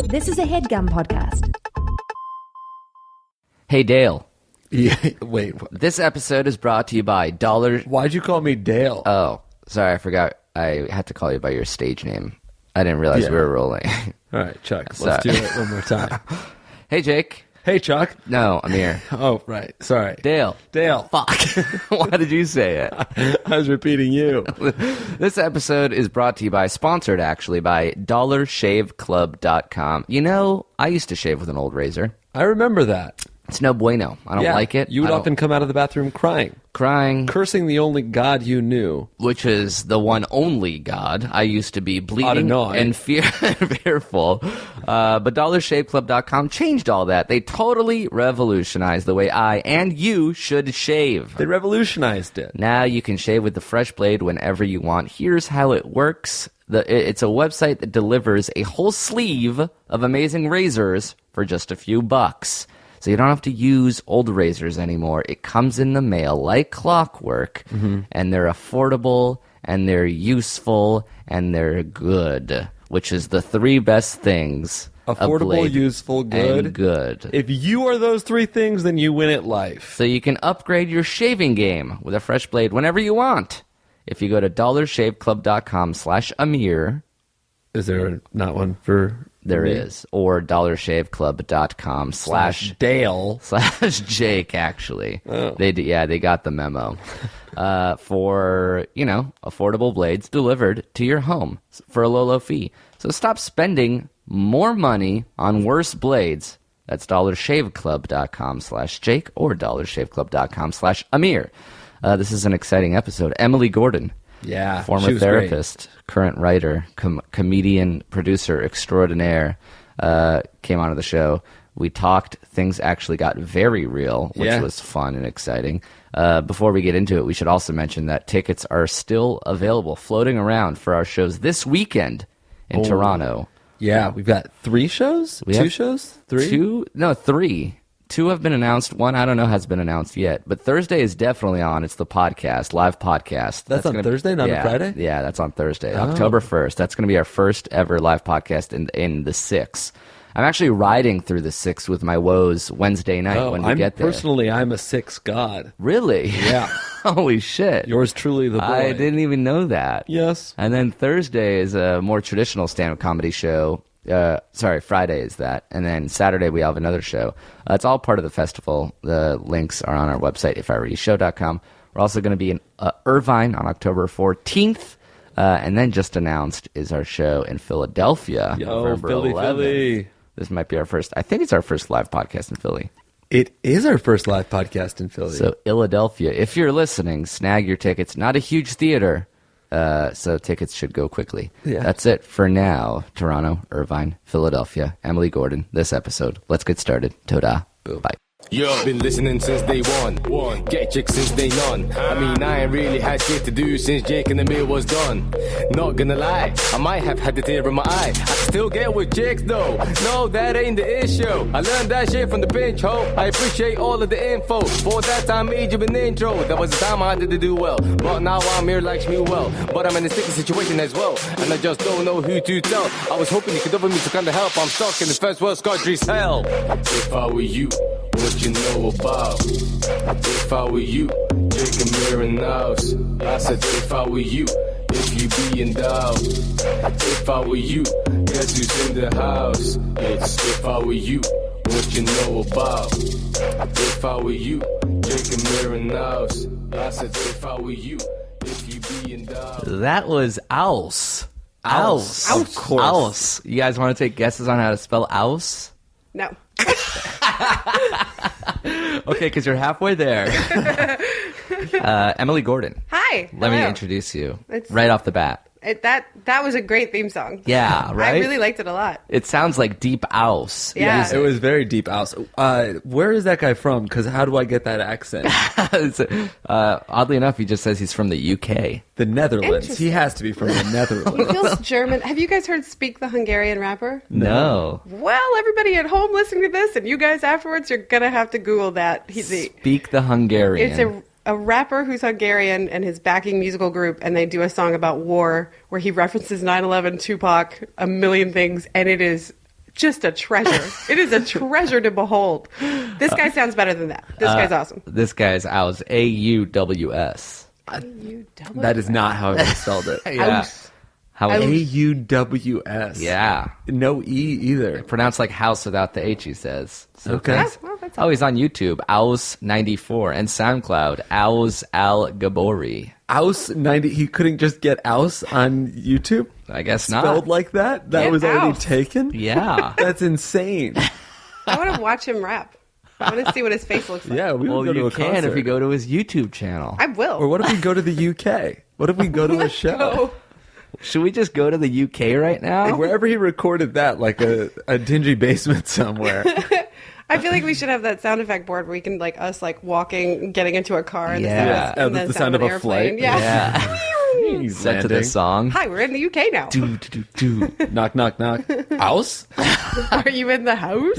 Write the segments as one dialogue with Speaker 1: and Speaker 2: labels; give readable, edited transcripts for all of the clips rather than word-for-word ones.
Speaker 1: This is a HeadGum podcast.
Speaker 2: Hey, Dale.
Speaker 3: Yeah, wait.
Speaker 2: This episode is brought to you by Dollar...
Speaker 3: Why'd you call me Dale?
Speaker 2: Oh, sorry, I forgot. I had to call you by your stage name. I didn't realize we were rolling.
Speaker 3: All right, Chuck, let's do it one more time.
Speaker 2: Hey, Jake.
Speaker 3: Hey, Chuck.
Speaker 2: No, Amir.
Speaker 3: Oh, right. Sorry.
Speaker 2: Dale.
Speaker 3: Fuck.
Speaker 2: Why did you say it?
Speaker 3: I was repeating you.
Speaker 2: This episode is brought to you by, sponsored actually, by DollarShaveClub.com. You know, I used to shave with an old razor.
Speaker 3: I remember that.
Speaker 2: It's no bueno. I don't like it.
Speaker 3: You would often come out of the bathroom crying. Cursing the only God you knew.
Speaker 2: Which is the one only God. I used to be bleeding and fearful. But DollarShaveClub.com changed all that. They totally revolutionized the way I and you should shave.
Speaker 3: They revolutionized it.
Speaker 2: Now you can shave with the fresh blade whenever you want. Here's how it works. It's a website that delivers a whole sleeve of amazing razors for just a few bucks. So you don't have to use old razors anymore. It comes in the mail like clockwork, and they're affordable, and they're useful, and they're good, which is the three best things.
Speaker 3: Affordable, useful, good.
Speaker 2: And good.
Speaker 3: If you are those three things, then you win at life.
Speaker 2: So you can upgrade your shaving game with a fresh blade whenever you want. If you go to DollarShaveClub.com/Amir.
Speaker 3: Is there not one for...
Speaker 2: There is. Or DollarShaveClub.com/Dale/Jake, actually.
Speaker 3: Oh.
Speaker 2: They got the memo. For, affordable blades delivered to your home for a low fee. So stop spending more money on worse blades. That's DollarShaveClub.com/Jake or DollarShaveClub.com/Amir. This is an exciting episode. Emily Gordon.
Speaker 3: Yeah,
Speaker 2: former therapist, current writer, comedian, producer extraordinaire, came onto the show. We talked. Things actually got very real, which was fun and exciting. Before we get into it, we should also mention that tickets are still available, floating around for our shows this weekend in Toronto.
Speaker 3: Yeah, we've got 3 shows? 2 shows? 3?
Speaker 2: 3. 2 have been announced. 1, I don't know, has been announced yet. But Thursday is definitely on. It's the podcast, live podcast.
Speaker 3: That's on Thursday, not on Friday?
Speaker 2: Yeah, that's on Thursday, October 1st. That's going to be our first ever live podcast in the 6th. I'm actually riding through the 6th with my woes Wednesday night when we get there.
Speaker 3: Personally, I'm a 6 god.
Speaker 2: Really?
Speaker 3: Yeah.
Speaker 2: Holy shit.
Speaker 3: Yours truly, the boy.
Speaker 2: I didn't even know that.
Speaker 3: Yes.
Speaker 2: And then Thursday is a more traditional stand-up comedy show. Friday is that. And then Saturday we have another show. It's all part of the festival. The links are on our website, ifireadyshow.com. We're also going to be in Irvine on October 14th. And then just announced is our show in Philadelphia. November 11th. Philly. This might be our first, I think it's our first live podcast in Philly.
Speaker 3: It is our first live podcast in Philly.
Speaker 2: So Philadelphia, if you're listening, snag your tickets. Not a huge theater. So tickets should go quickly.
Speaker 3: Yeah.
Speaker 2: That's it for now. Toronto, Irvine, Philadelphia, Emily Gordon, this episode. Let's get started. Toda. Bye.
Speaker 4: Yo, been listening since day one. Get chicks since day none. I mean, I ain't really had shit to do since Jake and the meal was done. Not gonna lie, I might have had a tear in my eye. I still get with chicks though. No, that ain't the issue. I learned that shit from the pinch hole. I appreciate all of the info. For that time, age of an intro. That was the time I had to do well. But now I'm here like me well. But I'm in a sticky situation as well. And I just don't know who to tell. I was hoping you could offer me some kind of help. I'm stuck in this first world country's hell. If I were you, what you know about? If I were you, Jake and Mirror House. I said if I were you, if you be in doubt. If I were you, guess who's in the house? It's if I were you, what you know about? If I were you, Jake and Mirror House. I said if I were you, if you be in doubt.
Speaker 2: That was Ouse.
Speaker 3: Ouse. Of course.
Speaker 2: Ouse. You guys want to take guesses on how to spell Ouse?
Speaker 5: No.
Speaker 2: Okay, because you're halfway there. Emily Gordon.
Speaker 5: Hi.
Speaker 2: Let me
Speaker 5: Hello.
Speaker 2: introduce you right off the bat.
Speaker 5: That was a great theme song.
Speaker 2: Yeah, right?
Speaker 5: I really liked it a lot.
Speaker 2: It sounds like Deep Ouse.
Speaker 5: Yeah.
Speaker 3: It was very deep house. Where is that guy from? Because how do I get that accent?
Speaker 2: Oddly enough, he just says he's from the UK.
Speaker 3: The Netherlands.
Speaker 5: Interesting.
Speaker 3: He has to be from the Netherlands.
Speaker 5: He feels German. Have you guys heard Speak the Hungarian Rapper?
Speaker 2: No.
Speaker 5: Well, everybody at home listening to this, and you guys afterwards, you're going to have to Google that.
Speaker 2: Speak the Hungarian.
Speaker 5: It's a rapper who's Hungarian and his backing musical group, and they do a song about war where he references 9/11, Tupac, a million things, and it is just a treasure. It is a treasure to behold. This guy sounds better than that. This guy's awesome.
Speaker 2: This guy's Aws, AUWS.
Speaker 3: That is not how I spelled it.
Speaker 2: Yeah. How
Speaker 3: AUWS.
Speaker 2: Yeah.
Speaker 3: No E either.
Speaker 2: Pronounced like house without the H, he says. So
Speaker 3: Okay.
Speaker 2: thanks.
Speaker 5: Well, that's
Speaker 2: Oh, he's on YouTube, Owls94, and SoundCloud, Owls Al Gabori.
Speaker 3: Ouse 90. He couldn't just get Ouse on YouTube?
Speaker 2: I guess not.
Speaker 3: Spelled like that? That
Speaker 5: Get
Speaker 3: was already
Speaker 5: Ouse.
Speaker 3: taken?
Speaker 2: Yeah.
Speaker 3: That's insane.
Speaker 5: I want to watch him rap. I want to see what his face looks like.
Speaker 3: Yeah, we
Speaker 2: Well,
Speaker 3: would go to
Speaker 2: you
Speaker 3: a
Speaker 2: can
Speaker 3: concert.
Speaker 2: if you go to his YouTube channel.
Speaker 5: I will.
Speaker 3: Or what if we go to the UK? What if we go to a show?
Speaker 5: Oh,
Speaker 2: Should we just go to the UK right now?
Speaker 3: Wherever he recorded that, like a dingy basement somewhere.
Speaker 5: I feel like we should have that sound effect board where we can like us like walking, getting into a car, and
Speaker 2: Yeah.
Speaker 5: the,
Speaker 3: The sound of
Speaker 5: an
Speaker 3: a
Speaker 5: airplane.
Speaker 3: flight.
Speaker 5: Yeah.
Speaker 3: He's
Speaker 2: Set to
Speaker 3: landing.
Speaker 2: this song.
Speaker 5: Hi, we're in the UK now.
Speaker 2: Do, do, do, do.
Speaker 3: Knock, knock, knock. Ouse?
Speaker 5: Are you in the house?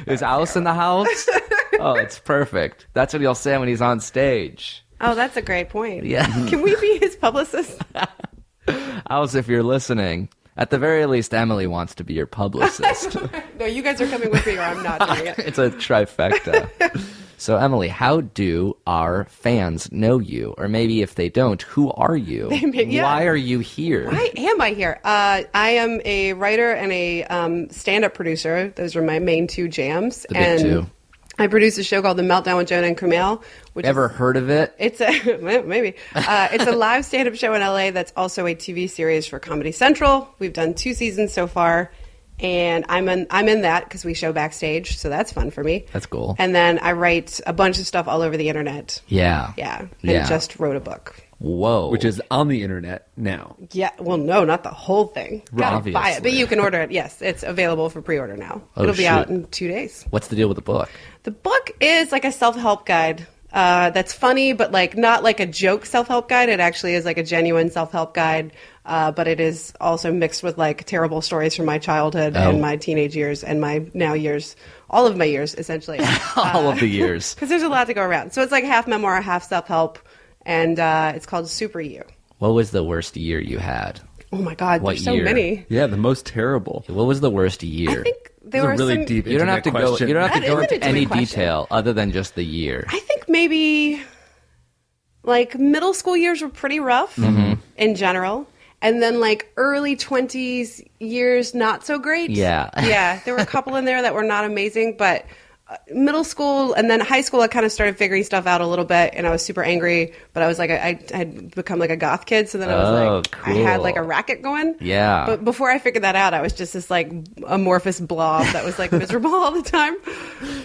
Speaker 2: Is Alice in the house? Oh, it's perfect. That's what he'll say when he's on stage.
Speaker 5: Oh, that's a great point.
Speaker 2: Yeah.
Speaker 5: Can we be his publicist?
Speaker 2: Alice, if you're listening, at the very least, Emily wants to be your publicist.
Speaker 5: No, you guys are coming with me or I'm not doing it.
Speaker 2: It's a trifecta. So, Emily, how do our fans know you? Or maybe if they don't, who are you?
Speaker 5: yeah.
Speaker 2: Why are you here?
Speaker 5: Why am I here? I am a writer and a stand-up producer. Those are my main two jams.
Speaker 2: The big
Speaker 5: and
Speaker 2: two.
Speaker 5: I produce a show called The Meltdown with Jonah and Kumail. Which
Speaker 2: Ever
Speaker 5: is,
Speaker 2: heard of it?
Speaker 5: It's a well, maybe it's a live stand-up show in LA that's also a TV series for Comedy Central. We've done 2 seasons so far, and I'm in that because we show backstage, so that's fun for me.
Speaker 2: That's cool.
Speaker 5: And then I write a bunch of stuff all over the internet.
Speaker 2: Yeah.
Speaker 5: Yeah, and
Speaker 2: Yeah.
Speaker 5: just wrote a book.
Speaker 2: Whoa.
Speaker 3: Which is on the internet now.
Speaker 5: Yeah, well, no, not the whole thing. Gotta buy it, but
Speaker 2: Obviously.
Speaker 5: you can order it. Yes, it's available for pre-order now.
Speaker 2: Oh,
Speaker 5: It'll be out
Speaker 2: shoot.
Speaker 5: in 2 days.
Speaker 2: What's the deal with the book?
Speaker 5: The book is like a self-help guide that's funny, but like not like a joke self-help guide. It actually is like a genuine self-help guide, but it is also mixed with like terrible stories from my childhood
Speaker 2: Oh.
Speaker 5: and my teenage years and my now years, all of my years essentially.
Speaker 2: All of the years.
Speaker 5: Because there's a lot to go around. So it's like half memoir, half self-help, and it's called Super You.
Speaker 2: What was the worst year you had?
Speaker 5: Oh my God,
Speaker 2: What
Speaker 5: there's so
Speaker 2: year?
Speaker 5: many.
Speaker 3: Yeah, the most terrible.
Speaker 2: What was the worst year?
Speaker 5: I think there
Speaker 3: It's a
Speaker 5: were
Speaker 3: really
Speaker 5: some,
Speaker 3: deep
Speaker 2: You don't have to
Speaker 3: internet
Speaker 2: go.
Speaker 3: question.
Speaker 2: You don't have to
Speaker 5: That
Speaker 2: go
Speaker 5: is an
Speaker 2: into any
Speaker 5: intimate question.
Speaker 2: detail other than just the year.
Speaker 5: I think maybe like middle school years were pretty rough in general. And then like early 20s years, not so great.
Speaker 2: Yeah.
Speaker 5: Yeah. There were a couple in there that were not amazing, but middle school and then high school, I kind of started figuring stuff out a little bit and I was super angry, but I was like, I had become like a goth kid. So then I was
Speaker 2: Oh,
Speaker 5: like, I had like a
Speaker 2: cool.
Speaker 5: racket going.
Speaker 2: Yeah.
Speaker 5: But before I figured that out, I was just this like amorphous blob that was like miserable all the time.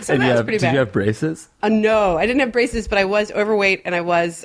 Speaker 5: So
Speaker 3: And
Speaker 5: that was pretty bad.
Speaker 3: did you have braces?
Speaker 5: No, I didn't have braces, but I was overweight and I was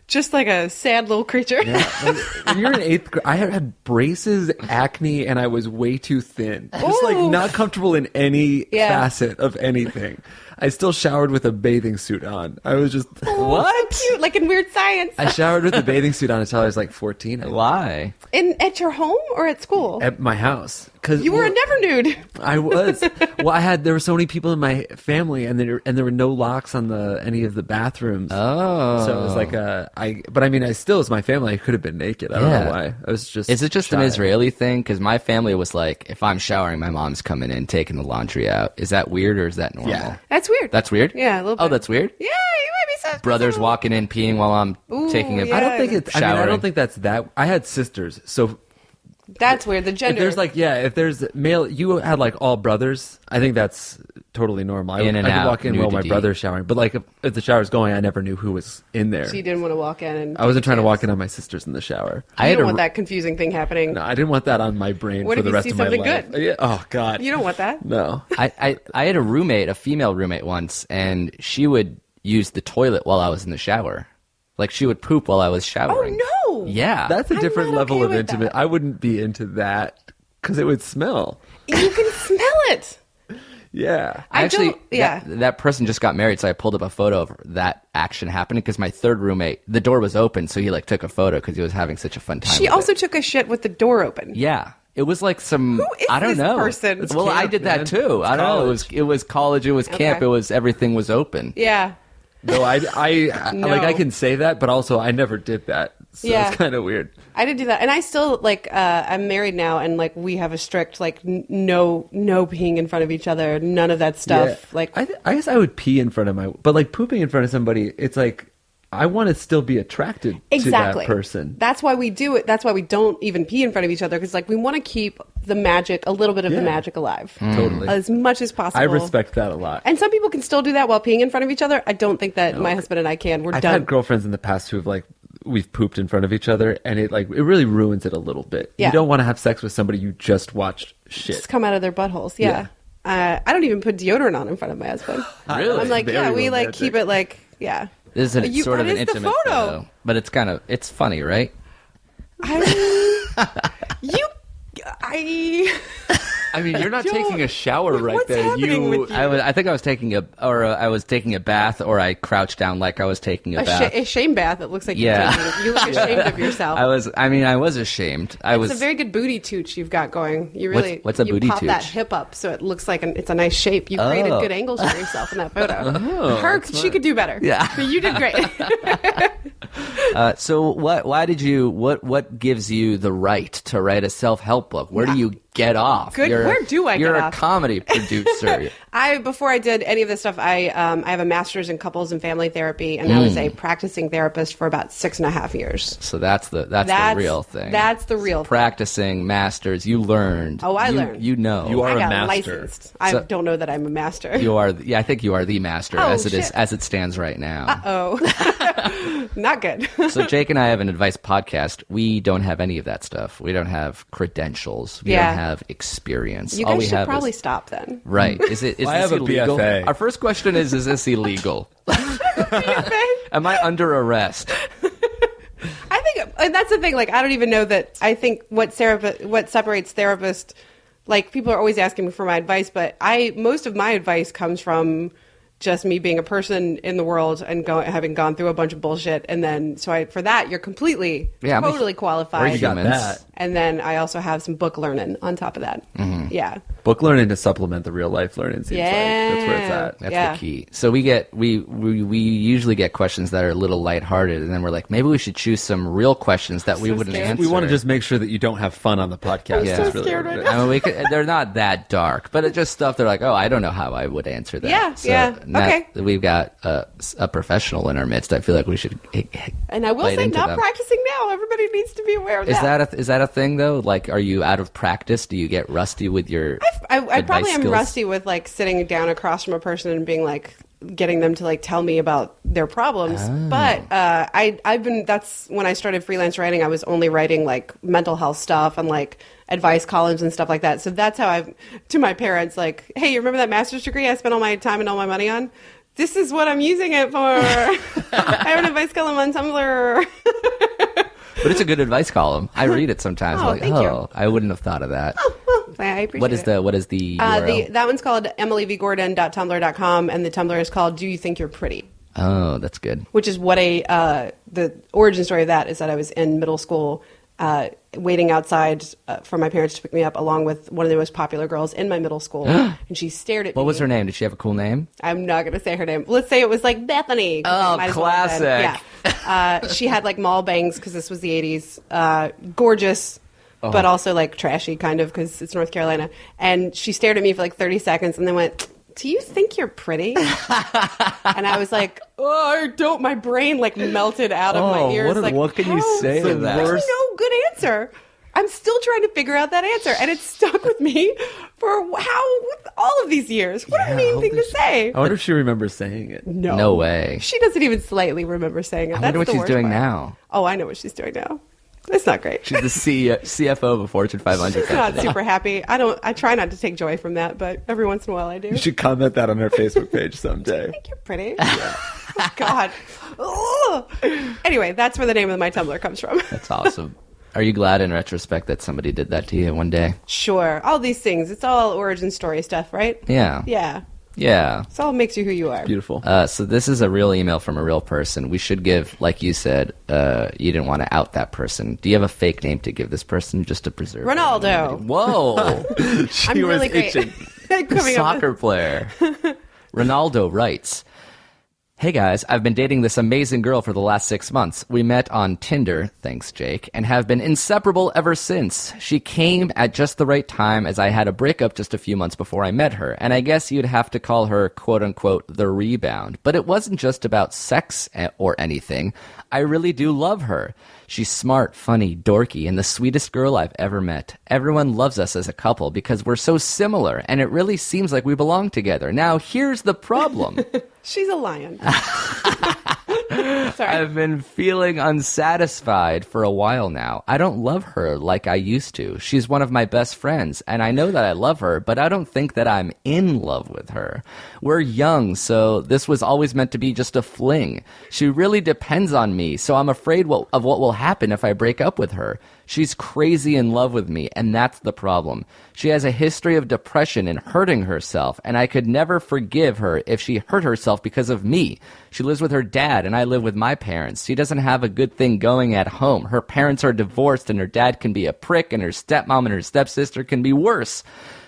Speaker 5: just like a sad little creature.
Speaker 3: When you're in 8th grade, I had braces, acne, and I was way too thin. Just like
Speaker 5: Ooh.
Speaker 3: not comfortable in any
Speaker 5: Yeah.
Speaker 3: facet of anything. I still showered with a bathing suit on. I was just
Speaker 5: What? So cute, like in Weird Science.
Speaker 3: I showered with a bathing suit on until I was like 14.
Speaker 2: Why?
Speaker 5: At your home or at school?
Speaker 3: At my house. Cause
Speaker 5: You were a never nude.
Speaker 3: I was. Well, there were so many people in my family, and there were no locks on any of the bathrooms.
Speaker 2: Oh.
Speaker 3: So it was like but I mean, I still, as my family, I could have been naked. I don't
Speaker 2: Yeah.
Speaker 3: know why. I was just.
Speaker 2: Is it just an
Speaker 3: shy.
Speaker 2: Israeli thing? Because my family was like, if I'm showering, my mom's coming in, taking the laundry out. Is that weird or is that normal?
Speaker 3: Yeah.
Speaker 5: That's weird.
Speaker 2: That's weird?
Speaker 5: Yeah, a little bit.
Speaker 2: Oh, that's weird?
Speaker 5: Yeah, you might be so.
Speaker 2: Brothers walking in, peeing while I'm
Speaker 5: Ooh,
Speaker 2: taking a
Speaker 5: yeah.
Speaker 3: I don't think it's. I mean, I
Speaker 2: Showering.
Speaker 3: don't think that's that. I had sisters, so
Speaker 5: That's weird. The
Speaker 3: if
Speaker 5: gender.
Speaker 3: there's like, if there's male, you had like all brothers. I think that's totally normal. I
Speaker 2: In and
Speaker 3: could
Speaker 2: out,
Speaker 3: walk in while my
Speaker 2: nudity.
Speaker 3: brother's showering, but like if the shower's going, I never knew who was in there.
Speaker 5: So you didn't want to walk in and.
Speaker 3: I wasn't
Speaker 5: take a
Speaker 3: trying to walk
Speaker 5: chance.
Speaker 3: in on my sisters in the shower.
Speaker 2: I
Speaker 5: You
Speaker 2: had
Speaker 5: don't
Speaker 2: a
Speaker 5: want that confusing thing happening.
Speaker 3: No, I didn't want that on my brain
Speaker 5: What
Speaker 3: for
Speaker 5: if
Speaker 3: the
Speaker 5: you
Speaker 3: rest
Speaker 5: see
Speaker 3: of my
Speaker 5: something
Speaker 3: life.
Speaker 5: good?
Speaker 3: Yeah. Oh God.
Speaker 5: You don't want that.
Speaker 3: No.
Speaker 2: I had a roommate, a female roommate once, and she would use the toilet while I was in the shower. Like she would poop while I was showering.
Speaker 5: Oh no.
Speaker 2: Yeah.
Speaker 3: That's a
Speaker 5: I'm
Speaker 3: different
Speaker 5: not
Speaker 3: level
Speaker 5: okay
Speaker 3: of
Speaker 5: with
Speaker 3: intimate.
Speaker 5: that.
Speaker 3: I wouldn't be into that because it would smell.
Speaker 5: You can smell it.
Speaker 3: Yeah.
Speaker 5: I
Speaker 2: Actually,
Speaker 5: don't. Yeah.
Speaker 2: that person just got married, so I pulled up a photo of that action happening because my third roommate, the door was open, so he like took a photo because he was having such a fun time.
Speaker 5: She
Speaker 2: with
Speaker 5: also
Speaker 2: it.
Speaker 5: took a shit with the door open.
Speaker 2: Yeah. It was like some.
Speaker 5: Who is
Speaker 2: I don't
Speaker 5: this
Speaker 2: know.
Speaker 5: person? It's
Speaker 2: Well, I
Speaker 3: camp,
Speaker 2: did that
Speaker 3: man.
Speaker 2: too.
Speaker 3: It's
Speaker 2: I don't know.
Speaker 3: college.
Speaker 2: It was college. It was camp.
Speaker 5: Okay.
Speaker 2: It was everything was open.
Speaker 5: Yeah.
Speaker 3: No, I
Speaker 5: No.
Speaker 3: like I can say that, but also I never did that. So
Speaker 5: Yeah.
Speaker 3: it's kind of weird.
Speaker 5: I did do that, and I still like. I'm married now, and like we have a strict like no peeing in front of each other, none of that stuff. Like
Speaker 3: I guess I would pee in front of but like pooping in front of somebody, it's like I want to still be attracted
Speaker 5: exactly.
Speaker 3: to that person.
Speaker 5: That's why we do it. That's why we don't even pee in front of each other, because like we want to keep the magic, a little bit of the magic alive,
Speaker 3: Totally,
Speaker 5: as much as possible.
Speaker 3: I respect that a lot.
Speaker 5: And some people can still do that while peeing in front of each other. I don't think that my husband and I can. We're
Speaker 3: I've
Speaker 5: done.
Speaker 3: had girlfriends in the past who've like we've pooped in front of each other, and it really ruins it a little bit.
Speaker 5: Yeah.
Speaker 3: You don't want to have sex with somebody you just watched shit.
Speaker 5: Just come out of their buttholes. Yeah. I don't even put deodorant on in front of my husband.
Speaker 3: Really?
Speaker 5: I'm like,
Speaker 3: Very
Speaker 5: we like
Speaker 3: romantic.
Speaker 5: keep it like, yeah.
Speaker 2: This is
Speaker 5: You-
Speaker 2: sort of
Speaker 5: what
Speaker 2: an
Speaker 5: is the
Speaker 2: intimate photo, but it's funny, right?
Speaker 3: I mean, you're not
Speaker 5: Joel,
Speaker 3: taking a shower right
Speaker 5: what's
Speaker 3: there.
Speaker 5: happening with you?
Speaker 2: I think I was taking I was taking a bath, or I crouched down like I was taking a bath.
Speaker 5: a shame bath. It looks like
Speaker 2: Yeah.
Speaker 5: you look ashamed of yourself.
Speaker 2: I was ashamed.
Speaker 5: It's a very good booty tooch you've got going. You really
Speaker 2: What's a
Speaker 5: you
Speaker 2: booty
Speaker 5: pop that
Speaker 2: tooch?
Speaker 5: hip up so it looks like it's a nice shape. You created
Speaker 2: Oh.
Speaker 5: good angles for yourself in that photo. She could do better.
Speaker 2: Yeah.
Speaker 5: But you did great.
Speaker 2: So what gives you the right to write a self-help book? Where do you get off?
Speaker 5: Good. Where do I
Speaker 2: You're
Speaker 5: get
Speaker 2: a
Speaker 5: off?
Speaker 2: comedy producer.
Speaker 5: Before I did any of this stuff, I have a master's in couples and family therapy, and I was a practicing therapist for about 6.5 years.
Speaker 2: So that's the real thing.
Speaker 5: That's the real thing.
Speaker 2: Practicing masters, you learned.
Speaker 5: Oh, I
Speaker 2: You-
Speaker 5: learned.
Speaker 2: You know.
Speaker 3: You are
Speaker 5: I
Speaker 3: a
Speaker 5: got
Speaker 3: master.
Speaker 5: licensed. I
Speaker 2: So-
Speaker 5: don't know that I'm a master.
Speaker 2: You are. I think you are the master
Speaker 5: Oh,
Speaker 2: as it is
Speaker 5: shit.
Speaker 2: as it stands right now.
Speaker 5: Oh, not good.
Speaker 2: So Jake and I have an advice podcast. We don't have any of that stuff. We don't have credentials. We
Speaker 5: Yeah.
Speaker 2: don't have experience.
Speaker 5: You
Speaker 2: All
Speaker 5: guys
Speaker 2: we
Speaker 5: should
Speaker 2: have
Speaker 5: probably
Speaker 2: is,
Speaker 5: stop then.
Speaker 2: right. Is it? Is
Speaker 3: I
Speaker 2: this
Speaker 3: have a
Speaker 2: illegal?
Speaker 3: BFA.
Speaker 2: Our first question is this illegal? Am I under arrest?
Speaker 5: I think, and that's the thing. Like, I don't even know that. I think what separates therapists. Like, people are always asking me for my advice, but most of my advice comes from just me being a person in the world and having gone through a bunch of bullshit, and then for that you're completely
Speaker 2: Yeah,
Speaker 5: totally qualified.
Speaker 3: You got
Speaker 2: Humans.
Speaker 3: that.
Speaker 5: And then I also have some book learning on top of that.
Speaker 2: Mm-hmm.
Speaker 5: Yeah.
Speaker 3: Book learning to supplement the real life learning seems like that's where it's at.
Speaker 2: That's
Speaker 5: Yeah.
Speaker 2: the key. So we usually get questions that are a little lighthearted, and then we're like, maybe we should choose some real questions that we wouldn't
Speaker 5: scared.
Speaker 2: answer.
Speaker 3: We want to just make sure that you don't have fun on the podcast.
Speaker 2: Yeah.
Speaker 3: That's
Speaker 2: so
Speaker 3: really
Speaker 5: scared
Speaker 3: what it
Speaker 5: right
Speaker 3: is.
Speaker 2: I mean, they're not that dark, but it's just stuff. They're like, oh, I don't know how I would answer that.
Speaker 5: Yeah,
Speaker 2: So
Speaker 5: yeah, okay.
Speaker 2: We've got a professional in our midst. I feel like we should.
Speaker 5: And I will
Speaker 2: Played
Speaker 5: say,
Speaker 2: into
Speaker 5: not
Speaker 2: them.
Speaker 5: practicing now. Everybody needs to be aware of
Speaker 2: Is
Speaker 5: that.
Speaker 2: that a thing though? Like, are you out of practice? Do you get rusty with your?
Speaker 5: I
Speaker 2: advice
Speaker 5: probably am
Speaker 2: skills?
Speaker 5: rusty with like sitting down across from a person and being like getting them to like tell me about their problems.
Speaker 2: Oh.
Speaker 5: But that's when I started freelance writing. I was only writing like mental health stuff and like advice columns and stuff like that. So that's how I've to my parents like, hey, you remember that master's degree I spent all my time and all my money on? This is what I'm using it for. I have an advice column on Tumblr.
Speaker 2: But it's a good advice column. I read it sometimes.
Speaker 5: Oh,
Speaker 2: I'm like,
Speaker 5: thank you.
Speaker 2: I wouldn't have thought of that.
Speaker 5: I appreciate
Speaker 2: What is
Speaker 5: it.
Speaker 2: what is the URL?
Speaker 5: That one's called emilyvgordon.tumblr.com, and the Tumblr is called Do You Think You're Pretty?
Speaker 2: Oh, that's good.
Speaker 5: Which is what the origin story of that is that I was in middle school waiting outside for my parents to pick me up along with one of the most popular girls in my middle school. And she stared at me.
Speaker 2: What was her name? Did she have a cool name?
Speaker 5: I'm not going to say her name. Let's say it was like Bethany.
Speaker 2: Oh,
Speaker 5: Might as well have been.
Speaker 2: classic.
Speaker 5: Yeah. She had like mall bangs because this was the 80s. Gorgeous. But also like trashy kind of because it's North Carolina. And she stared at me for like 30 seconds and then went, do you think you're pretty? And I was like, oh, I don't. My brain like melted out of my ears.
Speaker 3: what can you say to that?
Speaker 5: There's no good answer. I'm still trying to figure out that answer. And it stuck with me for all of these years. What a mean thing to say.
Speaker 3: I wonder if she remembers saying it.
Speaker 2: No way.
Speaker 5: She doesn't even slightly remember saying it.
Speaker 2: I wonder what
Speaker 5: That's the
Speaker 2: she's
Speaker 5: worst
Speaker 2: doing
Speaker 5: part.
Speaker 2: now.
Speaker 5: Oh, I know what she's doing now. It's not great.
Speaker 2: She's the CFO of a Fortune 500
Speaker 5: Not
Speaker 2: company.
Speaker 5: super happy. I try not to take joy from that, but every once in a while I do.
Speaker 3: You should comment that on her Facebook page someday.
Speaker 5: I think you're pretty. God. Ugh. Anyway, that's where the name of my Tumblr comes from.
Speaker 2: That's awesome. Are you glad in retrospect that somebody did that to you one day?
Speaker 5: Sure. All these things. It's all origin story stuff, right?
Speaker 2: Yeah.
Speaker 5: Yeah.
Speaker 2: Yeah.
Speaker 5: It's all makes you who you are.
Speaker 3: Beautiful.
Speaker 2: So this is a real email from a real person. We should give, like you said, you didn't want to out that person. Do you have a fake name to give this person just to preserve?
Speaker 5: Ronaldo.
Speaker 2: Whoa.
Speaker 3: She
Speaker 5: I'm
Speaker 3: was
Speaker 5: really great.
Speaker 3: itching.
Speaker 5: Coming up
Speaker 2: Soccer player. Ronaldo writes, Hey guys, I've been dating this amazing girl for the last 6 months. We met on Tinder, thanks Jake, and have been inseparable ever since. She came at just the right time as I had a breakup just a few months before I met her, and I guess you'd have to call her quote-unquote the rebound. But it wasn't just about sex or anything. I really do love her. She's smart, funny, dorky, and the sweetest girl I've ever met. Everyone loves us as a couple because we're so similar, and it really seems like we belong together. Now, here's the problem.
Speaker 5: She's a lion. Sorry.
Speaker 2: I've been feeling unsatisfied for a while now. I don't love her like I used to. She's one of my best friends, and I know that I love her, but I don't think that I'm in love with her. We're young, so this was always meant to be just a fling. She really depends on me, so I'm afraid of what will happen if I break up with her. She's crazy in love with me, and that's the problem. She has a history of depression and hurting herself, and I could never forgive her if she hurt herself because of me. She lives with her dad, and I live with my parents. She doesn't have a good thing going at home. Her parents are divorced, and her dad can be a prick, and her stepmom and her stepsister can be worse.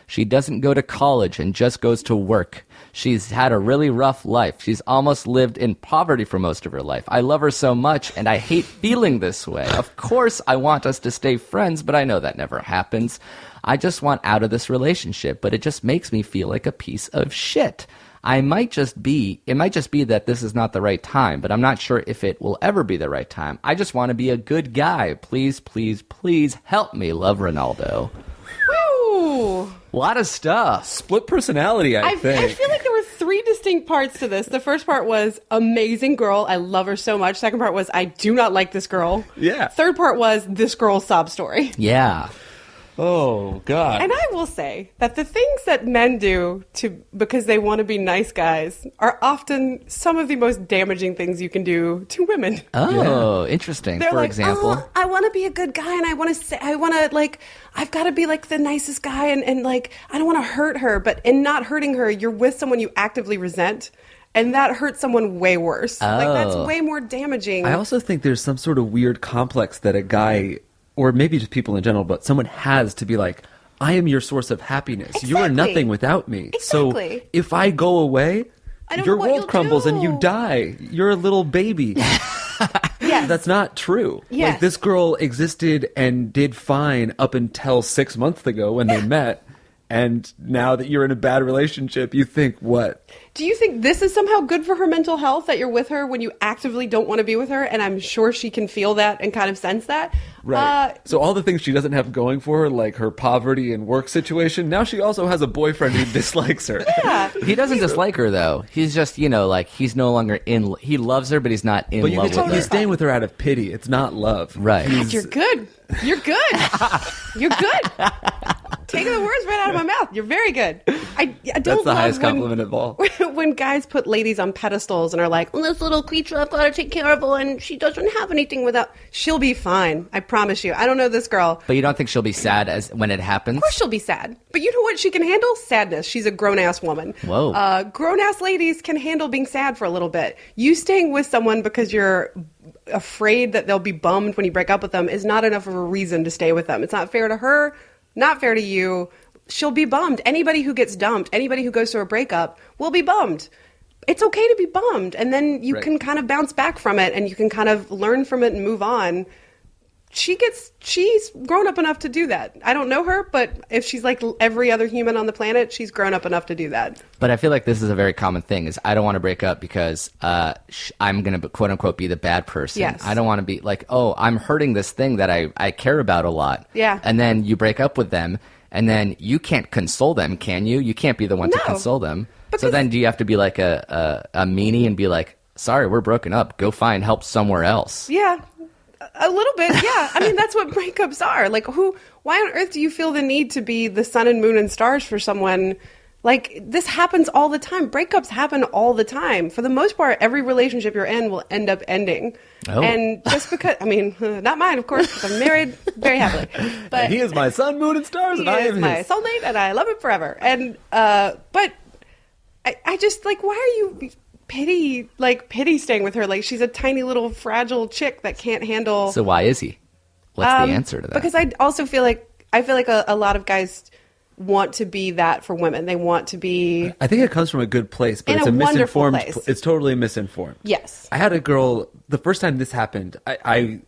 Speaker 2: She doesn't go to college and just goes to work. She's had a really rough life. She's almost lived in poverty for most of her life. I love her so much, and I hate feeling this way. Of course, I want us to stay friends, but I know that never happens. I just want out of this relationship, but it just makes me feel like a piece of shit. It might just be that this is not the right time, but I'm not sure if it will ever be the right time. I just want to be a good guy. Please, please, please help me. Love, Ronaldo.
Speaker 5: Woo!
Speaker 2: A lot of stuff.
Speaker 3: Split personality, I think.
Speaker 5: I feel like there were 3 distinct parts to this. The first part was amazing girl. I love her so much. Second part was I do not like this girl.
Speaker 3: Yeah.
Speaker 5: Third part was this girl's sob story.
Speaker 2: Yeah.
Speaker 3: Oh, God.
Speaker 5: And I will say that the things that men do because they want to be nice guys are often some of the most damaging things you can do to women.
Speaker 2: Oh, interesting.
Speaker 5: They're
Speaker 2: For
Speaker 5: like,
Speaker 2: example?
Speaker 5: oh, I want to be a good guy, and I've got to be like the nicest guy, and like, I don't want to hurt her. But in not hurting her, you're with someone you actively resent. And that hurts someone way worse. Like, that's way more damaging.
Speaker 3: I also think there's some sort of weird complex that a guy, or maybe just people in general, but someone has to be like, I am your source of happiness.
Speaker 5: Exactly.
Speaker 3: You are nothing without me.
Speaker 5: Exactly.
Speaker 3: So if I go away,
Speaker 5: I don't
Speaker 3: your
Speaker 5: know what
Speaker 3: world
Speaker 5: you'll
Speaker 3: crumbles
Speaker 5: do.
Speaker 3: and you die. You're a little baby.
Speaker 5: Yes.
Speaker 3: That's not true.
Speaker 5: Yes.
Speaker 3: Like, this girl existed and did fine up until 6 months ago when they met. And now that you're in a bad relationship, you think, what?
Speaker 5: Do you think this is somehow good for her mental health, that you're with her when you actively don't want to be with her? And I'm sure she can feel that and kind of sense that.
Speaker 3: Right. So all the things she doesn't have going for her, like her poverty and work situation, now she also has a boyfriend who dislikes her.
Speaker 5: Yeah.
Speaker 2: He doesn't dislike her, though. He's just, like, he's no longer he loves her, but he's not in
Speaker 3: But you
Speaker 2: love
Speaker 3: can tell
Speaker 2: with
Speaker 3: he's
Speaker 2: her.
Speaker 3: staying with her out of pity. It's not love.
Speaker 2: Right.
Speaker 5: You're good. You're good. You're good. Taking the words right out of my mouth. You're very good. I don't
Speaker 3: That's the
Speaker 5: love
Speaker 3: highest
Speaker 5: when-
Speaker 3: compliment of all.
Speaker 5: When guys put ladies on pedestals and are like, well, this little creature, I've got to take care of her, and she doesn't have anything without... She'll be fine. I promise you. I don't know this girl.
Speaker 2: But you don't think she'll be sad when it happens?
Speaker 5: Of course she'll be sad. But you know what she can handle? Sadness. She's a grown-ass woman.
Speaker 2: Whoa.
Speaker 5: Grown-ass ladies can handle being sad for a little bit. You staying with someone because you're afraid that they'll be bummed when you break up with them is not enough of a reason to stay with them. It's not fair to her, not fair to you. She'll be bummed. Anybody who gets dumped, anybody who goes through a breakup will be bummed. It's okay to be bummed. And then you can kind of bounce back from it, and you can kind of learn from it and move on. She's grown up enough to do that. I don't know her, but if she's like every other human on the planet, she's grown up enough to do that.
Speaker 2: But I feel like this is a very common thing, is I don't want to break up because I'm going to, quote unquote, be the bad person.
Speaker 5: Yes.
Speaker 2: I don't want to be like, oh, I'm hurting this thing that I care about a lot.
Speaker 5: Yeah.
Speaker 2: And then you break up with them, and then you can't console them, can you? You can't be the one to
Speaker 5: No.
Speaker 2: console them. So
Speaker 5: Because-
Speaker 2: then do you have to be like a meanie and be like, sorry, we're broken up. Go find help somewhere else.
Speaker 5: Yeah. A little bit, yeah. I mean, that's what breakups are. Like, why on earth do you feel the need to be the sun and moon and stars for someone? Like, this happens all the time. Breakups happen all the time. For the most part, every relationship you're in will end up ending.
Speaker 2: Oh.
Speaker 5: And just because, I mean, not mine, of course, because I'm married very happily. But
Speaker 3: And he is my sun, moon, and stars,
Speaker 5: he
Speaker 3: and I
Speaker 5: is
Speaker 3: am
Speaker 5: my
Speaker 3: his.
Speaker 5: soulmate, and I love him forever. And, but I just, like, why are you pity staying with her? Like, she's a tiny little fragile chick that can't handle...
Speaker 2: So why is he? What's the answer to that?
Speaker 5: Because I also feel like a lot of guys want to be that for women. They want to be.
Speaker 3: I think it comes from a good place, but
Speaker 5: In
Speaker 3: it's
Speaker 5: a
Speaker 3: a
Speaker 5: wonderful
Speaker 3: misinformed.
Speaker 5: place.
Speaker 3: It's totally misinformed.
Speaker 5: Yes.
Speaker 3: I had a girl. The first time this happened, I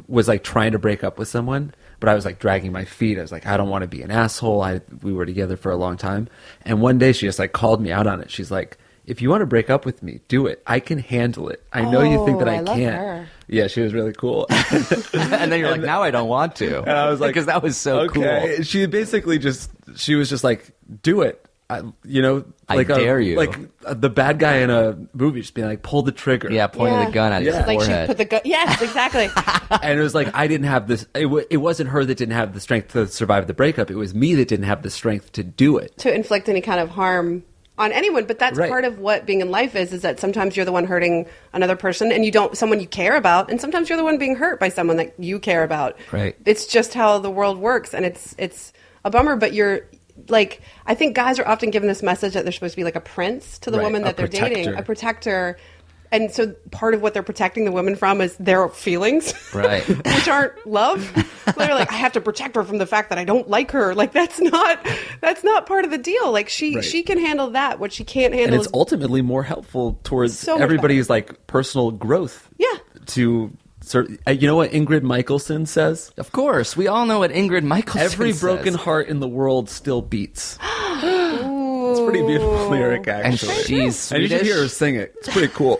Speaker 3: was like trying to break up with someone, but I was like dragging my feet. I was like, I don't want to be an asshole. We were together for a long time, and one day she just like called me out on it. She's like, if you want to break up with me, do it. I can handle it. I know you think that I
Speaker 5: love
Speaker 3: can't.
Speaker 5: her.
Speaker 3: Yeah, she was really cool.
Speaker 2: And then you're like, now I don't want to.
Speaker 3: And I was like,
Speaker 2: because that was so
Speaker 3: okay.
Speaker 2: cool.
Speaker 3: She basically she was just like, do it. Like
Speaker 2: dare you.
Speaker 3: Like the bad guy in a movie, just being like, pull the trigger.
Speaker 2: Yeah, pointing
Speaker 5: Yeah.
Speaker 2: the gun at his
Speaker 5: Like she
Speaker 2: forehead.
Speaker 5: put the gun. Yes, exactly.
Speaker 3: And it was like, I didn't have this. It wasn't her that didn't have the strength to survive the breakup. It was me that didn't have the strength to do it.
Speaker 5: To inflict any kind of harm on anyone, but that's
Speaker 3: Right.
Speaker 5: part of what being in life is that sometimes you're the one hurting another person and someone you care about, and sometimes you're the one being hurt by someone that you care about.
Speaker 2: Right.
Speaker 5: It's just how the world works, and it's a bummer, but you're like, I think guys are often given this message that they're supposed to be like a prince to the
Speaker 3: Right,
Speaker 5: woman
Speaker 3: a
Speaker 5: that they're dating,
Speaker 3: protector.
Speaker 5: a protector. And so part of what they're protecting the women from is their feelings,
Speaker 2: Right.
Speaker 5: which aren't love. They're like, I have to protect her from the fact that I don't like her. Like that's not part of the deal. Like
Speaker 3: Right.
Speaker 5: she can handle that. What she can't
Speaker 3: And
Speaker 5: handle
Speaker 3: it's
Speaker 5: is
Speaker 3: ultimately more helpful towards
Speaker 5: So much
Speaker 3: everybody's like personal growth.
Speaker 5: Yeah.
Speaker 3: You know what Ingrid Michaelson says?
Speaker 2: Of course. We all know what Ingrid Michaelson
Speaker 3: Every
Speaker 2: says.
Speaker 3: broken heart in the world still beats. It's a pretty beautiful lyric,
Speaker 2: And
Speaker 3: actually.
Speaker 2: she's
Speaker 3: And you should
Speaker 2: Swedish.
Speaker 3: hear her sing it. It's pretty cool.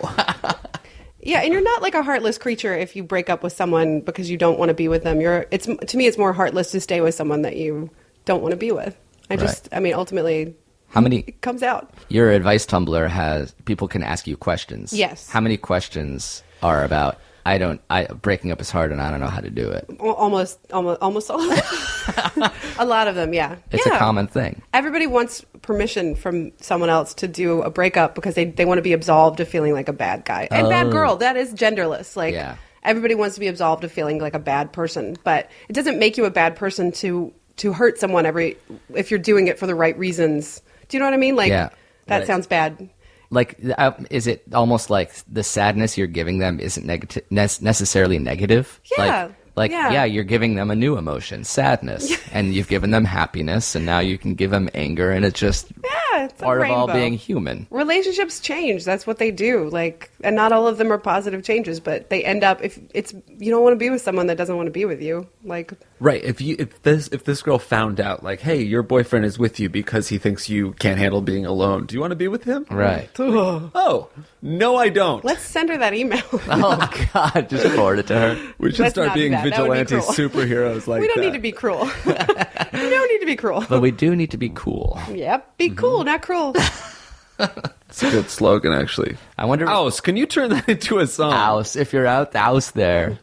Speaker 5: Yeah, and you're not like a heartless creature if you break up with someone because you don't want to be with them. To me, it's more heartless to stay with someone that you don't want to be with. Ultimately,
Speaker 2: How many?
Speaker 5: it comes out.
Speaker 2: Your advice Tumblr has people can ask you questions.
Speaker 5: Yes.
Speaker 2: How many questions are about breaking up is hard and I don't know how to do it?
Speaker 5: Almost all of them. A lot of them, yeah.
Speaker 2: It's
Speaker 5: Yeah.
Speaker 2: a common thing.
Speaker 5: Everybody wants permission from someone else to do a breakup because they want to be absolved of feeling like a bad guy. And bad girl, that is genderless. Like,
Speaker 2: Yeah.
Speaker 5: everybody wants to be absolved of feeling like a bad person. But it doesn't make you a bad person to hurt someone if you're doing it for the right reasons. Do you know what I mean? Like,
Speaker 2: Yeah.
Speaker 5: that
Speaker 3: Right.
Speaker 5: sounds bad.
Speaker 2: Like, is it almost like the sadness you're giving them isn't necessarily negative?
Speaker 5: Yeah.
Speaker 2: Yeah, you're giving them a new emotion, sadness, and you've given them happiness, and now you can give them anger, and it's just
Speaker 5: Yeah, it's a
Speaker 2: part of all
Speaker 5: rainbow.
Speaker 2: being human.
Speaker 5: Relationships change. That's what they do. Like, and not all of them are positive changes, but they end up if you don't want to be with someone that doesn't want to be with you. Like,
Speaker 3: Right. If this girl found out, like, hey, your boyfriend is with you because he thinks you can't handle being alone. Do you want to be with him?
Speaker 2: Right.
Speaker 3: Oh, no, I don't.
Speaker 5: let's send her that email.
Speaker 2: Oh, God, just forward it to her.
Speaker 3: We should
Speaker 5: Let's
Speaker 3: start
Speaker 5: not do
Speaker 3: being
Speaker 5: that. That would be
Speaker 3: vigilante
Speaker 5: cruel.
Speaker 3: superheroes like
Speaker 5: we don't
Speaker 3: that.
Speaker 5: need to be cruel. We don't need to be cruel.
Speaker 2: But we do need to be cool.
Speaker 5: Yep, be cool, not cruel.
Speaker 3: It's a good slogan, actually.
Speaker 2: I wonder...
Speaker 3: Ouse, can you turn that into a song?
Speaker 2: Ouse, if you're out there,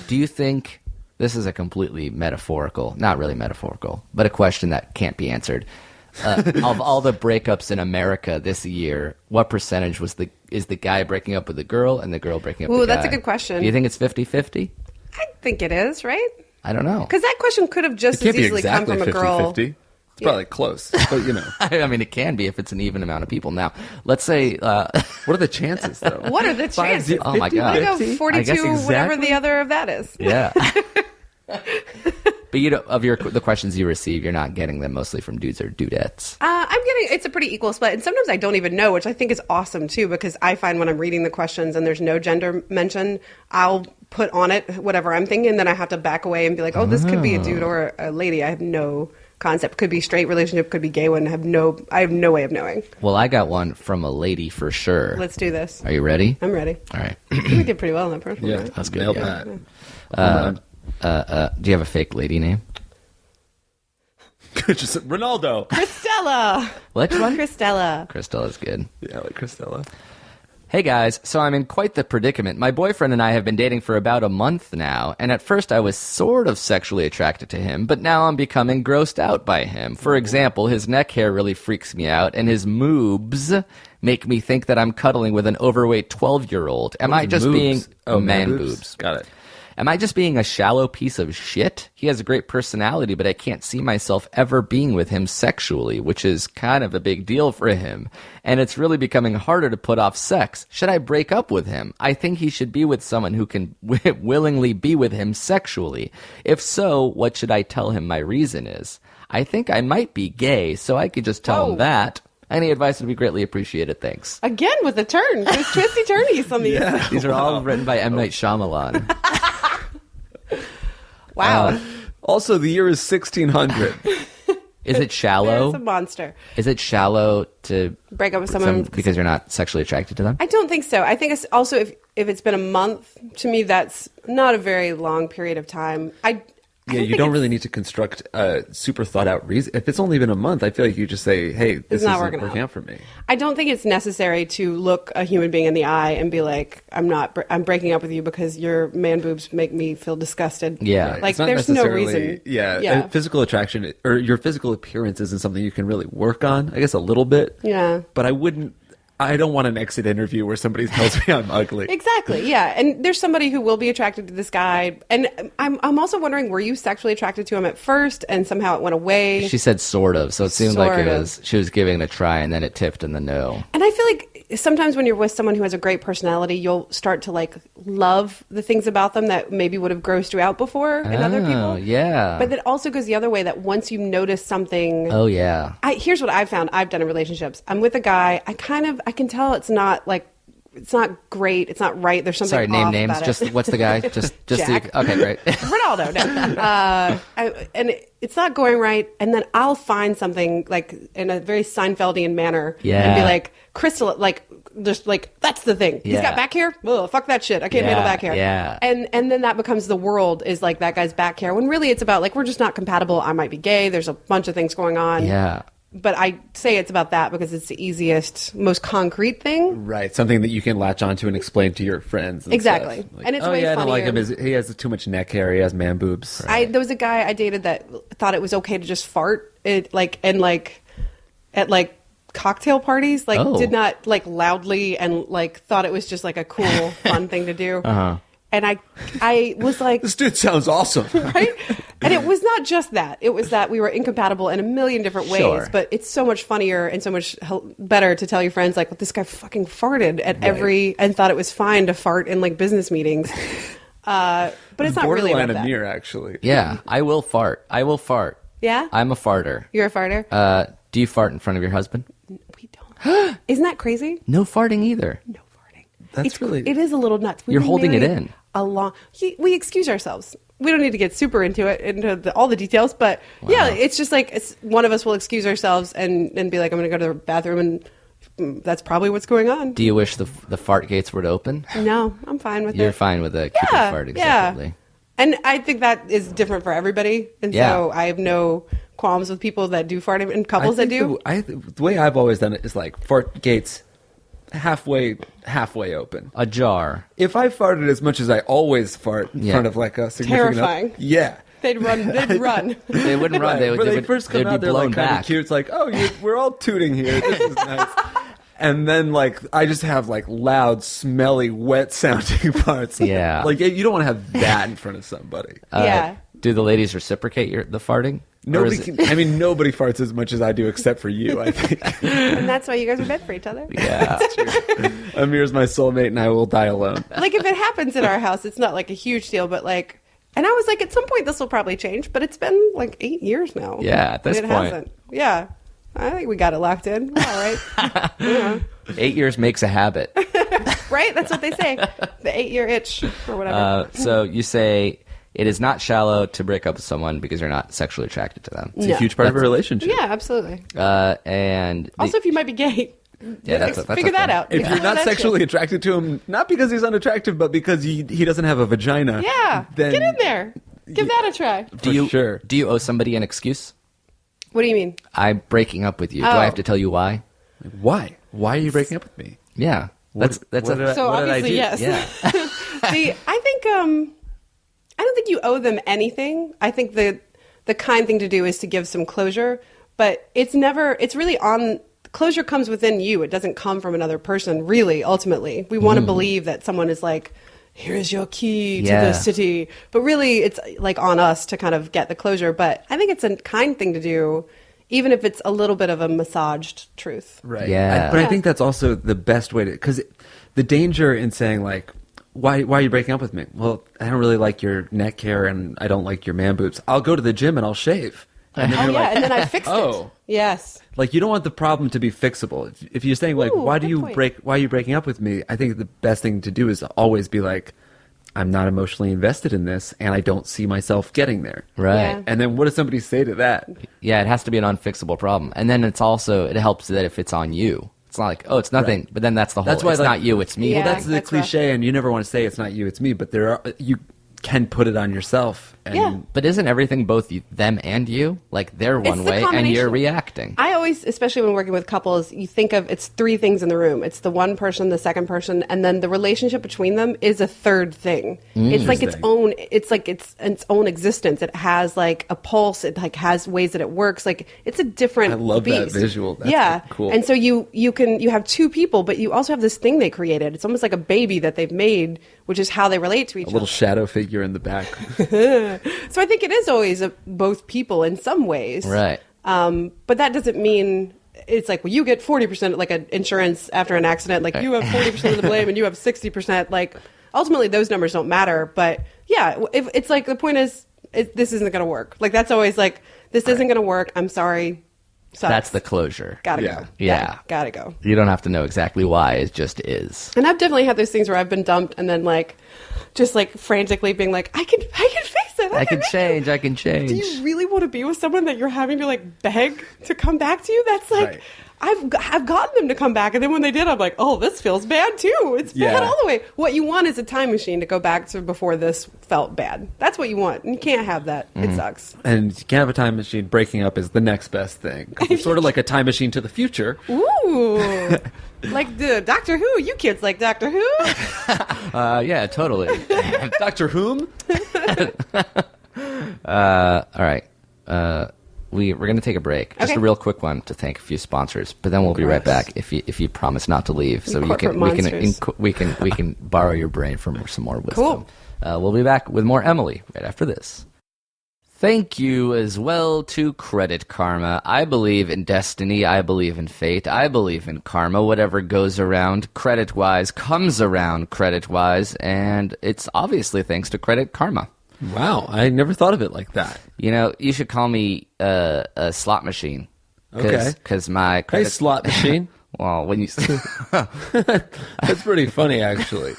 Speaker 2: do you think... This is a completely metaphorical, not really metaphorical, but a question that can't be answered. Of all the breakups in America this year, what percentage is the guy breaking up with the girl and the girl breaking up with the guy?
Speaker 5: Ooh, that's a good question.
Speaker 2: Do you think it's 50-50?
Speaker 5: I think it is, right?
Speaker 2: I don't know.
Speaker 5: Because that question could have
Speaker 3: It
Speaker 5: just as
Speaker 3: can't be
Speaker 5: easily come
Speaker 3: exactly
Speaker 5: from a girl.
Speaker 3: 50-50. It's probably close, but you know.
Speaker 2: I mean, it can be if it's an even amount of people. Now, let's say...
Speaker 3: What are the chances, though?
Speaker 5: What are the chances?
Speaker 2: Oh, my God.
Speaker 5: I go
Speaker 3: 50?
Speaker 5: 42,
Speaker 2: I guess
Speaker 5: whatever
Speaker 3: exactly.
Speaker 5: the other of that is.
Speaker 2: Yeah. But the questions you receive, you're not getting them mostly from dudes or dudettes.
Speaker 5: I'm getting, it's a pretty equal split. And sometimes I don't even know, which I think is awesome too, because I find when I'm reading the questions and there's no gender mention, I'll put on it whatever I'm thinking. And then I have to back away and be like, oh, this could be a dude or a lady. I have no concept. Could be straight relationship, could be gay one. I have no way of knowing.
Speaker 2: Well, I got one from a lady for sure.
Speaker 5: Let's do this.
Speaker 2: Are you ready?
Speaker 5: I'm ready.
Speaker 2: All right.
Speaker 5: We did pretty well in that first one.
Speaker 3: Yeah,
Speaker 5: right?
Speaker 2: That's good,
Speaker 3: nailed
Speaker 2: yeah.
Speaker 3: that.
Speaker 2: Do you have a fake lady name?
Speaker 3: Just Ronaldo.
Speaker 5: Christella.
Speaker 2: Which one?
Speaker 5: Christella.
Speaker 2: Cristella's good.
Speaker 3: Yeah, like Christella.
Speaker 2: Hey guys, so I'm in quite the predicament. My boyfriend and I have been dating for about a month now, and at first I was sort of sexually attracted to him, but now I'm becoming grossed out by him. For example, his neck hair really freaks me out, and his moobs make me think that I'm cuddling with an overweight 12-year-old. Am I just
Speaker 3: Moobs.
Speaker 2: being...
Speaker 3: Oh,
Speaker 2: man
Speaker 3: man
Speaker 2: boobs.
Speaker 3: boobs. Got it.
Speaker 2: Am I just being a shallow piece of shit? He has a great personality, but I can't see myself ever being with him sexually, which is kind of a big deal for him. And it's really becoming harder to put off sex. Should I break up with him? I think he should be with someone who can willingly be with him sexually. If so, what should I tell him my reason is? I think I might be gay, so I could just tell him that. Any advice would be greatly appreciated. Thanks.
Speaker 5: Again with a turn. There's twisty turnies on these.
Speaker 2: These are all written by M. Night Shyamalan.
Speaker 5: Wow.
Speaker 3: Also, the year is 1600.
Speaker 2: Is it shallow?
Speaker 5: There's a monster.
Speaker 2: Is it shallow to
Speaker 5: Break up with someone
Speaker 2: because you're not sexually attracted to them?
Speaker 5: I don't think so. I think it's also if it's been a month, to me that's not a very long period of time.
Speaker 3: Yeah, you don't really need to construct a super thought out reason. If it's only been a month, I feel like you just say, hey, this isn't working out for me.
Speaker 5: I don't think it's necessary to look a human being in the eye and be like, I'm breaking up with you because your man boobs make me feel disgusted.
Speaker 2: Yeah.
Speaker 3: Right.
Speaker 5: Like
Speaker 3: It's not
Speaker 5: there's no
Speaker 3: necessarily-
Speaker 5: reason.
Speaker 3: Yeah, physical attraction or your physical appearance isn't something you can really work on. I guess a little bit.
Speaker 5: Yeah.
Speaker 3: But I don't want an exit interview where somebody tells me I'm ugly.
Speaker 5: Exactly. Yeah. And there's somebody who will be attracted to this guy. And I'm also wondering, were you sexually attracted to him at first and somehow it went away?
Speaker 2: She said sort of, so it seemed like
Speaker 5: Sort of.
Speaker 2: she was giving it a try, and then it tipped in the no.
Speaker 5: And I feel like sometimes when you're with someone who has a great personality, you'll start to like love the things about them that maybe would have grossed you out before in other people.
Speaker 2: Yeah.
Speaker 5: But it also goes the other way that once you notice something.
Speaker 2: Oh, yeah.
Speaker 5: Here's what I've found I've done in relationships. I'm with a guy. I can tell it's not great. It's not right. There's something
Speaker 2: Sorry, name
Speaker 5: off
Speaker 2: names.
Speaker 5: about it.
Speaker 2: Just what's the guy? Just
Speaker 5: Jack.
Speaker 2: Okay, great.
Speaker 5: Ronaldo. No. And it's not going right. And then I'll find something like in a very Seinfeldian manner and be like, crystal, like, just like, that's the thing. He's
Speaker 2: Yeah.
Speaker 5: got back hair. Oh, fuck that shit. I can't handle back hair.
Speaker 2: Yeah.
Speaker 5: And then that becomes the world is like that guy's back hair when really it's about like, we're just not compatible. I might be gay. There's a bunch of things going on.
Speaker 2: Yeah.
Speaker 5: But I say it's about that because it's the easiest, most concrete thing.
Speaker 3: Right, something that you can latch onto and explain to your friends. And
Speaker 5: Exactly.
Speaker 3: stuff. Like,
Speaker 5: And it's
Speaker 3: oh
Speaker 5: way
Speaker 3: yeah, I don't like
Speaker 5: funnier.
Speaker 3: him. He has too much neck hair. He has man boobs.
Speaker 5: There was a guy I dated that thought it was okay to just fart at cocktail parties, like
Speaker 2: Oh.
Speaker 5: did not like loudly and like thought it was just like a cool, fun thing to do.
Speaker 2: Uh-huh.
Speaker 5: And I was like,
Speaker 3: This dude sounds awesome.
Speaker 5: right? And it was not just that. It was that we were incompatible in a million different ways.
Speaker 2: Sure.
Speaker 5: But it's so much funnier and so much better to tell your friends, like, well, this guy fucking farted at and thought it was fine to fart in like business meetings. But it's not really
Speaker 3: Borderline
Speaker 5: about
Speaker 3: a
Speaker 5: that.
Speaker 3: mirror, actually.
Speaker 2: Yeah, I will fart.
Speaker 5: Yeah?
Speaker 2: I'm a farter.
Speaker 5: You're a farter?
Speaker 2: Do you fart in front of your husband?
Speaker 5: We don't. Isn't that crazy?
Speaker 2: No farting either.
Speaker 5: No farting.
Speaker 3: That's
Speaker 5: It is a little nuts. We've
Speaker 2: You're
Speaker 5: been
Speaker 2: holding it
Speaker 5: married
Speaker 2: in.
Speaker 5: We excuse ourselves. We don't need to get super into all the details, but yeah, it's just like one of us will excuse ourselves and be like, I'm going to go to the bathroom, and that's probably what's going on.
Speaker 2: Do you wish the fart gates were to open?
Speaker 5: No, I'm fine with it.
Speaker 2: You're fine with it. Keep
Speaker 5: Yeah,
Speaker 2: farting
Speaker 5: yeah.
Speaker 2: separately.
Speaker 5: And I think that is different for everybody, and
Speaker 2: Yeah.
Speaker 5: so I have no qualms with people that do fart and couples that do.
Speaker 3: The way I've always done it is like fart gates halfway open.
Speaker 2: Ajar.
Speaker 3: If I farted as much as I always fart in
Speaker 2: Yeah.
Speaker 3: front of like a significant
Speaker 5: Terrifying.
Speaker 3: yeah.
Speaker 5: They'd run.
Speaker 2: They wouldn't run. They would,
Speaker 3: When
Speaker 2: they
Speaker 3: they
Speaker 2: would,
Speaker 3: first come
Speaker 2: they'd
Speaker 3: out,
Speaker 2: be
Speaker 3: they're
Speaker 2: blown
Speaker 3: like kind
Speaker 2: back.
Speaker 3: of cute. It's like, oh, we're all tooting here. This is nice. And then like I just have like loud, smelly, wet sounding parts.
Speaker 2: Yeah.
Speaker 3: Like you don't want to have that in front of somebody.
Speaker 5: Yeah.
Speaker 2: Do the ladies reciprocate the farting? Or
Speaker 3: Nobody
Speaker 2: is it-
Speaker 3: can. I mean, nobody farts as much as I do, except for you. I think.
Speaker 5: And that's why you guys are meant for each other.
Speaker 2: Yeah.
Speaker 3: Amir's my soulmate, and I will die alone.
Speaker 5: Like if it happens in our house, it's not like a huge deal, but like, and I was like, at some point this will probably change, but it's been like 8 years now.
Speaker 2: Yeah, at this
Speaker 5: And
Speaker 2: point.
Speaker 5: hasn't. Yeah, I think we got it locked in. We're all right. Yeah.
Speaker 2: 8 years makes a habit.
Speaker 5: Right? That's what they say. The 8-year itch or whatever.
Speaker 2: So you say it is not shallow to break up with someone because you're not sexually attracted to them.
Speaker 3: It's a huge part of a relationship.
Speaker 5: Yeah, absolutely.
Speaker 2: And
Speaker 5: Also, if you might be gay,
Speaker 2: Yeah, that's
Speaker 5: figure that out.
Speaker 3: If
Speaker 5: Yeah.
Speaker 3: you're not
Speaker 5: That
Speaker 3: sexually
Speaker 5: shit.
Speaker 3: attracted to him, not because he's unattractive, but because he doesn't have a vagina.
Speaker 5: Yeah,
Speaker 3: then
Speaker 5: get in there. Give that a try.
Speaker 3: For sure.
Speaker 2: do you owe somebody an excuse?
Speaker 5: What do you mean?
Speaker 2: I'm breaking up with you. Do
Speaker 5: Oh.
Speaker 2: I have to tell you why?
Speaker 3: Why? Why are you breaking up with me?
Speaker 2: Yeah, that's
Speaker 3: what did I-
Speaker 5: So
Speaker 3: what did I
Speaker 5: obviously,
Speaker 3: do?
Speaker 5: yes.
Speaker 2: yeah.
Speaker 5: See, I think I don't think you owe them anything. I think the kind thing to do is to give some closure, but it's really on closure comes within you. It doesn't come from another person, really, ultimately. We want to believe that someone is like, here's your key to
Speaker 2: Yeah.
Speaker 5: the city. But really it's like on us to kind of get the closure. But I think it's a kind thing to do, even if it's a little bit of a massaged truth.
Speaker 3: Right.
Speaker 2: Yeah.
Speaker 3: But I think that's also the best way to, because the danger in saying like, why are you breaking up with me? Well, I don't really like your neck hair and I don't like your man boobs. I'll go to the gym and I'll shave. And then
Speaker 5: Oh
Speaker 3: you're
Speaker 5: yeah,
Speaker 3: like,
Speaker 5: and then I fixed
Speaker 3: oh.
Speaker 5: it. Yes.
Speaker 3: Like, you don't want the problem to be fixable. If you're saying, like,
Speaker 5: Ooh,
Speaker 3: why
Speaker 5: good point.
Speaker 3: are you breaking up with me? I think the best thing to do is always be like, I'm not emotionally invested in this, and I don't see myself getting there.
Speaker 2: Right.
Speaker 5: Yeah.
Speaker 3: And then what does somebody say to that?
Speaker 2: Yeah, it has to be an unfixable problem. And then it helps that if it's on you. It's not like, oh, it's nothing,
Speaker 3: Right.
Speaker 2: but then that's the whole,
Speaker 3: That's why,
Speaker 2: it's
Speaker 3: like-
Speaker 2: not you, it's me.
Speaker 5: Yeah.
Speaker 3: Well, that's the
Speaker 5: that's rough.
Speaker 3: cliche, and you never want to say it's not you, it's me, but you can put it on yourself. And
Speaker 5: Yeah.
Speaker 2: But isn't everything both them and you? Like, they're one
Speaker 5: It's the
Speaker 2: way and you're
Speaker 5: combination.
Speaker 2: reacting.
Speaker 5: I always, especially when working with couples, you think of it's three things in the room. It's the one person, the second person, and then the relationship between them is a third thing. It's like its own. It's like its own existence. It has like a pulse. It like has ways that it works. Like it's a different.
Speaker 3: I love that
Speaker 5: beast.
Speaker 3: visual. That's
Speaker 5: yeah,
Speaker 3: cool.
Speaker 5: And so you have two people, but you also have this thing they created. It's almost like a baby that they've made, which is how they relate to each
Speaker 3: a
Speaker 5: other.
Speaker 3: little shadow figure in the back.
Speaker 5: So I think it is always both people in some ways.
Speaker 2: Right.
Speaker 5: But that doesn't mean it's like, well, you get 40%, like an insurance after an accident, like you have 40% of the blame and you have 60%. Like ultimately those numbers don't matter. But yeah, if it's like, the point is, this isn't going to work. Like that's always like, this isn't going to work. I'm sorry. Sucks.
Speaker 2: That's the closure.
Speaker 5: Gotta
Speaker 3: Yeah.
Speaker 5: go.
Speaker 2: Yeah.
Speaker 5: Gotta go.
Speaker 2: You don't have to know exactly why, it just is.
Speaker 5: And I've definitely had those things where I've been dumped and then like, just like frantically being like, I can fix it.
Speaker 2: I can
Speaker 5: make it."
Speaker 2: change, I can change.
Speaker 5: Do you really want to be with someone that you're having to like beg to come back to you? That's like,
Speaker 3: Right.
Speaker 5: I've gotten them to come back, and then when they did, I'm like, oh, this feels bad too. It's bad
Speaker 3: Yeah.
Speaker 5: all the way. What you want is a time machine to go back to before this felt bad. That's what you want, and you can't have that. It sucks.
Speaker 3: And you can't have a time machine. Breaking up is the next best thing. 'Cause it's sort of like a time machine to the future.
Speaker 5: Ooh, like the Doctor Who. You kids like Doctor Who?
Speaker 2: Yeah, totally.
Speaker 3: Dr. Whom?
Speaker 2: All right. We're going to take a break. Just
Speaker 5: Okay.
Speaker 2: a real quick one to thank a few sponsors, but then we'll be right back if you promise not to leave, so
Speaker 5: Corporate
Speaker 2: we can borrow your brain for some more wisdom.
Speaker 5: Cool.
Speaker 2: We'll be back with more Emily right after this. Thank you as well to Credit Karma. I believe in destiny. I believe in fate. I believe in karma. Whatever goes around credit-wise comes around credit-wise, and it's obviously thanks to Credit Karma.
Speaker 3: Wow, I never thought of it like that.
Speaker 2: You know, you should call me a slot machine.
Speaker 3: Okay.
Speaker 2: Because my
Speaker 3: Hey,
Speaker 2: credit...
Speaker 3: slot machine.
Speaker 2: Well, when you...
Speaker 3: That's pretty funny, actually.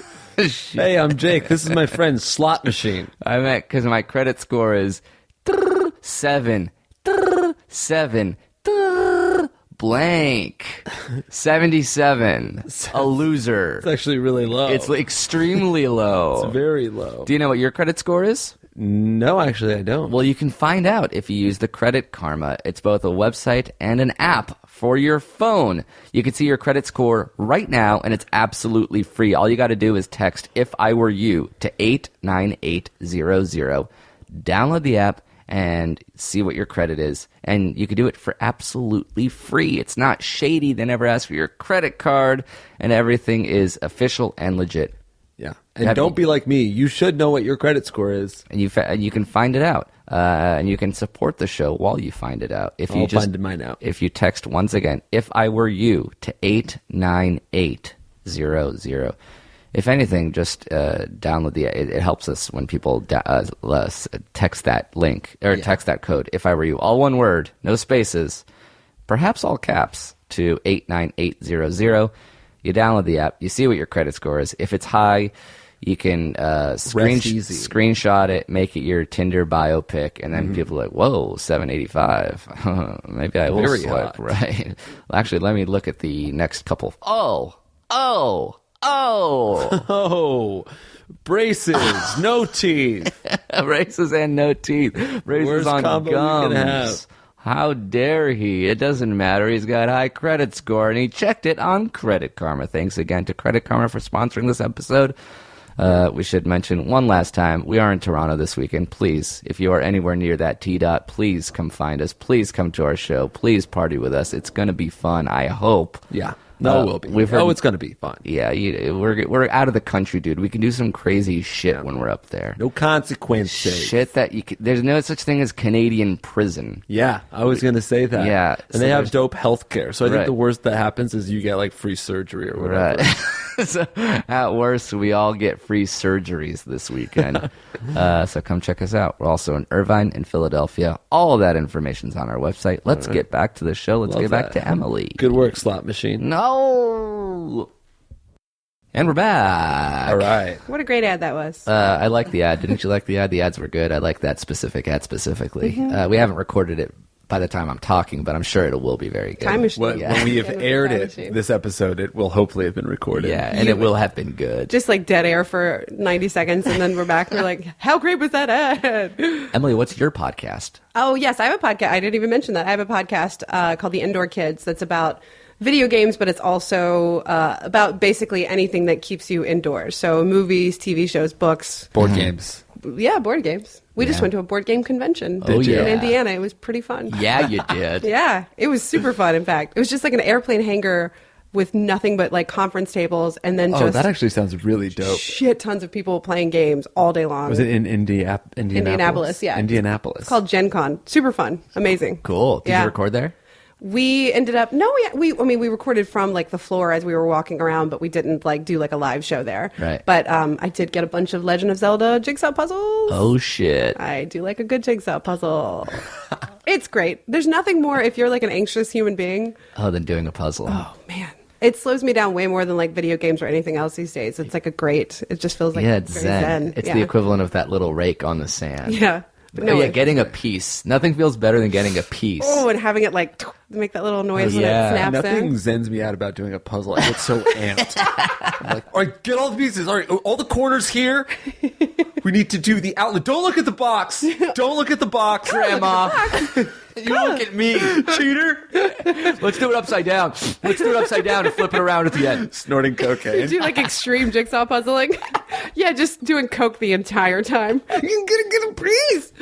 Speaker 3: Hey, I'm Jake. This is my friend, Slot Machine.
Speaker 2: I meant because my credit score is 7 blank 77. A loser.
Speaker 3: It's actually really low.
Speaker 2: It's extremely low.
Speaker 3: It's very low.
Speaker 2: Do you know what your credit score is?
Speaker 3: No, actually, I don't.
Speaker 2: Well, you can find out if you use the Credit Karma. It's both a website and an app for your phone. You can see your credit score right now, and it's absolutely free. All you got to do is text "If I Were You" to 89800. Download the app and see what your credit is. And you can do it for absolutely free. It's not shady. They never ask for your credit card, and everything is official and legit.
Speaker 3: Yeah. And don't be like me. You should know what your credit score is.
Speaker 2: And you can find it out, and you can support the show while you find it out. If you
Speaker 3: I'll
Speaker 2: just
Speaker 3: find mine out.
Speaker 2: If you text once again, "If I Were You" to 89800. If anything, just download the. It helps us when people text that link or text that code. "If I Were You," all one word, no spaces, perhaps all caps, to 89800. You download the app. You see what your credit score is. If it's high, you can screenshot it, make it your Tinder bio pic, and then people are like, "Whoa, 785. Maybe I will
Speaker 3: Very
Speaker 2: swipe."
Speaker 3: hot.
Speaker 2: Right. Well, actually, let me look at the next couple. Oh.
Speaker 3: Oh, braces, no teeth.
Speaker 2: Braces and no teeth. Braces
Speaker 3: Worst
Speaker 2: on
Speaker 3: combo we
Speaker 2: gums.
Speaker 3: can have.
Speaker 2: How dare he? It doesn't matter. He's got high credit score, and he checked it on Credit Karma. Thanks again to Credit Karma for sponsoring this episode. We should mention one last time, we are in Toronto this weekend. Please, if you are anywhere near that T-Dot, please come find us. Please come to our show. Please party with us. It's going to be fun, I hope.
Speaker 3: Yeah. No, it will be.
Speaker 2: We've heard,
Speaker 3: it's going to be fun.
Speaker 2: Yeah, we're out of the country, dude. We can do some crazy shit when we're up there.
Speaker 3: No consequences.
Speaker 2: Shit that there's no such thing as Canadian prison.
Speaker 3: Yeah, I was going to say that.
Speaker 2: Yeah,
Speaker 3: and
Speaker 2: so
Speaker 3: they have dope health care. So I think
Speaker 2: Right.
Speaker 3: the worst that happens is you get like free surgery or whatever.
Speaker 2: Right. So, at worst, we all get free surgeries this weekend. So come check us out. We're also in Irvine and Philadelphia. All of that information's on our website. Let's get back to the show. Let's
Speaker 3: Love
Speaker 2: get back
Speaker 3: that.
Speaker 2: to Emily.
Speaker 3: Good work, Slot Machine.
Speaker 2: No. And we're back.
Speaker 3: All right.
Speaker 5: What a great ad that was.
Speaker 2: I like the ad. Didn't you like the ad? The ads were good. I like that specific ad specifically. We haven't recorded it by the time I'm talking, but I'm sure it will be very good.
Speaker 5: Time machine.
Speaker 3: When we have
Speaker 5: Yeah,
Speaker 3: aired
Speaker 5: time
Speaker 3: it,
Speaker 5: machine.
Speaker 3: this episode, it will hopefully have been recorded.
Speaker 2: Yeah, and it will have been good.
Speaker 5: Just like dead air for 90 seconds, and then we're back. We're like, how great was that ad?
Speaker 2: Emily, what's your podcast?
Speaker 5: Oh, yes, I have a podcast. I didn't even mention that. I have a podcast called The Indoor Kids that's about video games, but it's also about basically anything that keeps you indoors. So movies, TV shows, books.
Speaker 3: Board games.
Speaker 5: Yeah, board games. We just went to a board game convention
Speaker 2: Oh,
Speaker 5: in
Speaker 2: yeah.
Speaker 5: Indiana. It was pretty fun.
Speaker 2: Yeah, you did.
Speaker 5: Yeah, it was super fun, in fact. It was just like an airplane hangar with nothing but like conference tables and then
Speaker 3: Oh,
Speaker 5: just
Speaker 3: that actually sounds really dope.
Speaker 5: shit tons of people playing games all day long.
Speaker 3: Was it in Indianapolis?
Speaker 5: Indianapolis, yeah.
Speaker 3: Indianapolis.
Speaker 5: It's called Gen Con. Super fun. Amazing.
Speaker 2: Cool. Did
Speaker 5: Yeah.
Speaker 2: you record there?
Speaker 5: We ended up we recorded from like the floor as we were walking around, but we didn't like do like a live show there.
Speaker 2: Right.
Speaker 5: But I did get a bunch of Legend of Zelda jigsaw puzzles.
Speaker 2: Oh, shit.
Speaker 5: I do like a good jigsaw puzzle. It's great. There's nothing more if you're like an anxious human being.
Speaker 2: Oh, than doing a puzzle.
Speaker 5: Oh man. It slows me down way more than like video games or anything else these days. It's like it just feels like
Speaker 2: Yeah, it's
Speaker 5: very
Speaker 2: zen. It's
Speaker 5: yeah.
Speaker 2: the equivalent of that little rake on the sand.
Speaker 5: Yeah.
Speaker 2: Oh, yeah, getting a piece. Nothing feels better than getting a piece.
Speaker 5: Oh, and having it like make that little noise when
Speaker 2: yeah.
Speaker 5: it snaps
Speaker 3: Nothing
Speaker 5: in.
Speaker 3: zens me out about doing a puzzle. I get so amped. I'm like, all right, get all the pieces. All right, all the corners here. We need to do the outlet. Don't look at the box. Don't look at the box, Grandma.
Speaker 2: You look at me.
Speaker 3: Cheater.
Speaker 2: Let's do it upside down. Let's do it upside down and flip it around at the end.
Speaker 3: Snorting cocaine.
Speaker 5: Do like extreme jigsaw puzzling. Yeah, just doing coke the entire time. You gotta get a piece.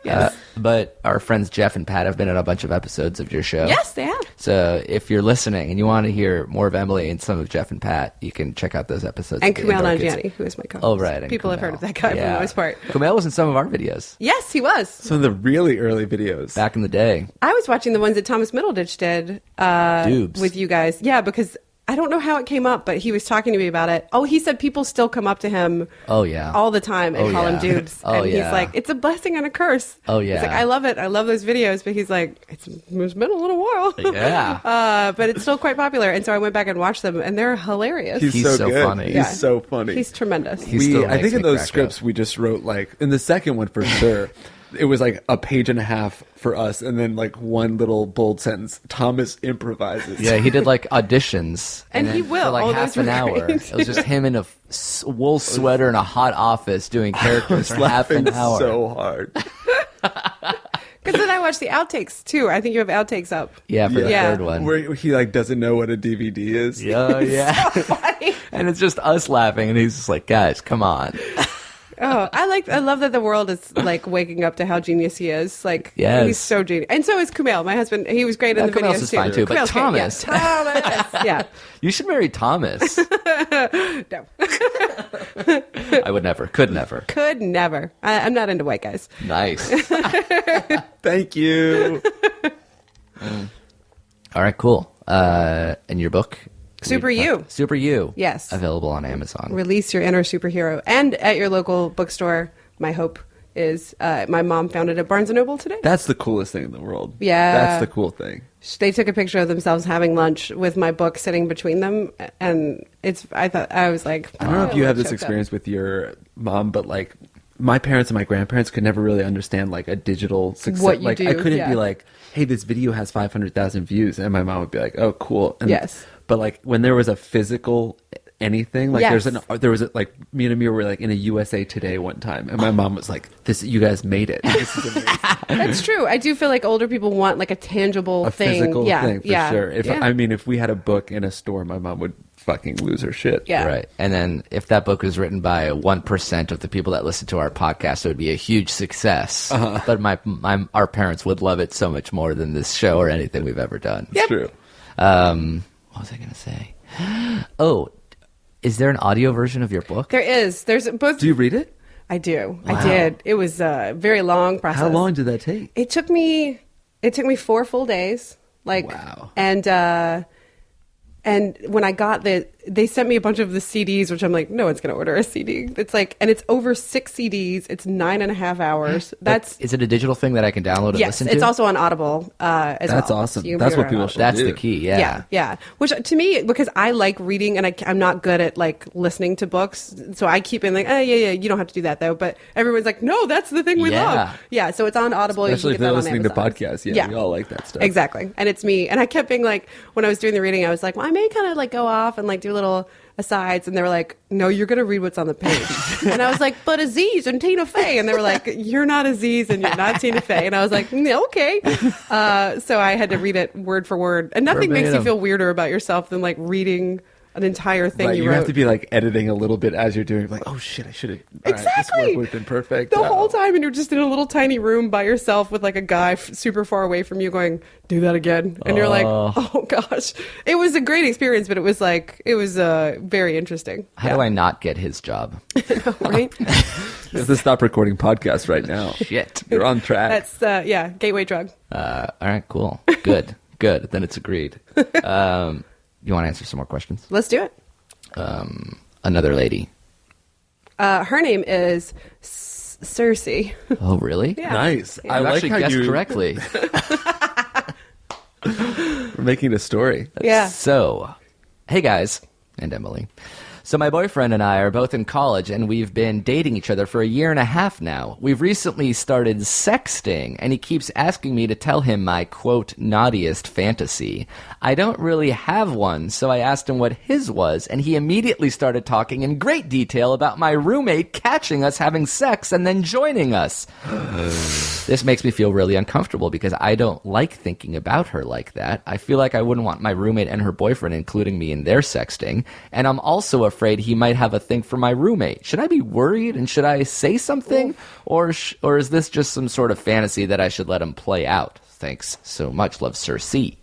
Speaker 5: Yes.
Speaker 2: But our friends Jeff and Pat have been in a bunch of episodes of your show.
Speaker 5: Yes, they have.
Speaker 2: So if you're listening and you want to hear more of Emily and some of Jeff and Pat, you can check out those episodes.
Speaker 5: And
Speaker 2: of the
Speaker 5: Kumail
Speaker 2: Indoor Kids.
Speaker 5: Nanjiani, who is my co-host.
Speaker 2: Oh, right. and
Speaker 5: People have heard
Speaker 2: Kumail.
Speaker 5: of that guy for the most part.
Speaker 2: Kumail was in some of our videos
Speaker 5: Yes, he was.
Speaker 3: Some of the really early videos.
Speaker 2: back in the day.
Speaker 5: I was watching the ones that Thomas Middleditch did
Speaker 2: Dubes.
Speaker 5: with you guys. Yeah, because I don't know how it came up, but he was talking to me about it. Oh, he said people still come up to him
Speaker 2: Oh, yeah.
Speaker 5: all the time and
Speaker 2: Oh,
Speaker 5: call him
Speaker 2: yeah.
Speaker 5: Dubes.
Speaker 2: Oh,
Speaker 5: and
Speaker 2: yeah.
Speaker 5: he's like, it's a blessing and a curse.
Speaker 2: Oh,
Speaker 5: He's
Speaker 2: yeah.
Speaker 5: like, I love it. I love those videos. But he's like, it's been a little while.
Speaker 2: Yeah.
Speaker 5: But it's still quite popular. And so I went back and watched them, and they're hilarious.
Speaker 3: He's
Speaker 2: He's so
Speaker 3: good.
Speaker 2: funny.
Speaker 3: He's
Speaker 5: Yeah.
Speaker 3: so funny.
Speaker 5: He's tremendous.
Speaker 2: He still
Speaker 3: I
Speaker 2: makes
Speaker 3: think in
Speaker 2: me
Speaker 3: those
Speaker 2: crack
Speaker 3: scripts
Speaker 2: up.
Speaker 3: we just wrote like in the second one for sure. It was like a page and a half for us, and then like one little bold sentence. Thomas improvises.
Speaker 2: Yeah, he did like auditions.
Speaker 5: And
Speaker 2: then
Speaker 5: he will.
Speaker 2: For like
Speaker 5: Oh,
Speaker 2: half
Speaker 5: those
Speaker 2: an
Speaker 5: were
Speaker 2: hour.
Speaker 5: great.
Speaker 2: It was just him in a wool sweater in a hot office doing characters for half
Speaker 3: laughing
Speaker 2: an hour.
Speaker 3: so hard.
Speaker 5: Because then I watched the outtakes, too. I think you have outtakes up.
Speaker 2: Yeah, for the
Speaker 5: Yeah.
Speaker 2: third one.
Speaker 3: Where he like doesn't know what a DVD is.
Speaker 2: Yeah, yeah.
Speaker 5: Funny.
Speaker 2: And it's just us laughing, and he's just like, guys, come on.
Speaker 5: Oh, I love that the world is like waking up to how genius he is. Like,
Speaker 2: Yes.
Speaker 5: he's so genius. And so is Kumail, my husband. He was great in the
Speaker 2: Kumail's
Speaker 5: videos
Speaker 2: is fine, too, but
Speaker 5: Kumail's great,
Speaker 2: Thomas.
Speaker 5: yeah. Thomas. Yeah.
Speaker 2: You should marry Thomas.
Speaker 5: No.
Speaker 2: I would never. Could never.
Speaker 5: Could never. I'm not into white guys.
Speaker 2: Nice.
Speaker 3: Thank you.
Speaker 2: All right, cool. And your book?
Speaker 5: Super You.
Speaker 2: Super You.
Speaker 5: Yes.
Speaker 2: Available on Amazon.
Speaker 5: Release your inner superhero. And at your local bookstore, my hope is my mom found it at Barnes & Noble today.
Speaker 3: That's the coolest thing in the world.
Speaker 5: Yeah.
Speaker 3: That's the cool thing.
Speaker 5: They took a picture of themselves having lunch with my book sitting between them, and I was like,
Speaker 3: I don't know if you have this
Speaker 5: choked up.
Speaker 3: experience with your mom, but like my parents and my grandparents could never really understand like a digital success.
Speaker 5: What you
Speaker 3: like
Speaker 5: do,
Speaker 3: I couldn't
Speaker 5: yeah.
Speaker 3: be like, hey, this video has 500,000 views, and my mom would be like, oh, cool. And,
Speaker 5: Yes.
Speaker 3: But like when there was a physical anything, like
Speaker 5: Yes.
Speaker 3: there was a, like me and Amir were like in a USA Today one time, and my mom was like, "This, you guys made it. This is amazing."
Speaker 5: That's true. I do feel like older people want like a tangible
Speaker 3: A
Speaker 5: thing.
Speaker 3: physical
Speaker 5: Yeah,
Speaker 3: thing for
Speaker 5: yeah,
Speaker 3: sure. If
Speaker 5: yeah.
Speaker 3: I mean, if we had a book in a store, my mom would fucking lose her shit.
Speaker 5: Yeah.
Speaker 2: Right. And then if that book was written by 1% of the people that listen to our podcast, it would be a huge success. But our parents would love it so much more than this show or anything we've ever done.
Speaker 3: It's true.
Speaker 2: What was I going to say? Oh, is there an audio version of your book?
Speaker 5: There is. There's both.
Speaker 3: Do you read it?
Speaker 5: I do.
Speaker 2: Wow.
Speaker 5: I did. It was a very long process.
Speaker 3: How long did that take?
Speaker 5: It took me 4 full days.
Speaker 3: Wow.
Speaker 5: And when I got they sent me a bunch of the CDs, which I'm like, no one's going to order a CD. It's like, and it's over 6 CDs. It's 9.5 hours.
Speaker 2: Is it a digital thing that I can download and listen to?
Speaker 5: Yes, it's also on Audible as well.
Speaker 3: That's awesome.
Speaker 5: So you can
Speaker 3: That's
Speaker 5: figure
Speaker 3: what
Speaker 5: it
Speaker 3: people
Speaker 5: out.
Speaker 3: should
Speaker 2: That's
Speaker 3: do.
Speaker 2: the key. Yeah.
Speaker 5: Yeah. Which to me, because I like reading and I'm not good at like listening to books, so I keep in like, oh yeah, you don't have to do that though. But everyone's like, no, that's the thing we
Speaker 2: Yeah.
Speaker 5: love. Yeah, so it's on Audible.
Speaker 3: Especially
Speaker 5: you
Speaker 3: if
Speaker 5: can get
Speaker 3: they're
Speaker 5: that on
Speaker 3: listening to
Speaker 5: Amazon.
Speaker 3: podcasts. Yeah, we all like that stuff.
Speaker 5: Exactly. And it's me. And I kept being like, when I was doing the reading, I was like, well, I may kind of like go off and like do little asides. And they were like, no, you're going to read what's on the page. And I was like, but Aziz and Tina Fey. And they were like, you're not Aziz and you're not Tina Fey. And I was like, okay. So I had to read it word for word. And nothing makes you
Speaker 2: Verbatim.
Speaker 5: feel weirder about yourself than like reading an entire thing
Speaker 3: Right,
Speaker 5: you
Speaker 3: you
Speaker 5: wrote.
Speaker 3: have to be like editing a little bit as you're doing it. Like, oh shit, I should have. This
Speaker 5: Exactly.
Speaker 3: work would have been perfect.
Speaker 5: the
Speaker 3: Oh.
Speaker 5: whole time, and you're just in a little tiny room by yourself with like a guy super far away from you going, do that again. And you're like, oh gosh. It was a great experience, but it was very interesting.
Speaker 2: How do I not get his job?
Speaker 5: Right?
Speaker 3: You have to stop recording podcasts right now.
Speaker 2: Shit.
Speaker 3: You're on track.
Speaker 5: That's, gateway drug.
Speaker 2: All right, cool. Good. Then it's agreed. You want to answer some more questions?
Speaker 5: Let's do it.
Speaker 2: Another lady.
Speaker 5: Her name is Cersei.
Speaker 2: Oh, really?
Speaker 5: Yeah.
Speaker 3: Nice.
Speaker 2: You
Speaker 3: I like
Speaker 2: actually
Speaker 3: how
Speaker 2: guessed
Speaker 3: you
Speaker 2: correctly.
Speaker 3: We're making a story.
Speaker 5: Yeah.
Speaker 2: So, hey guys, and Emily. So my boyfriend and I are both in college, and we've been dating each other for 1.5 years now. We've recently started sexting, and he keeps asking me to tell him my, quote, naughtiest fantasy. I don't really have one, so I asked him what his was, and he immediately started talking in great detail about my roommate catching us having sex and then joining us. This makes me feel really uncomfortable because I don't like thinking about her like that. I feel like I wouldn't want my roommate and her boyfriend including me in their sexting, and I'm also afraid he might have a thing for my roommate. Should I be worried, and should I say something, or is this just some sort of fantasy that I should let him play out? Thanks so much. Love, Cersei.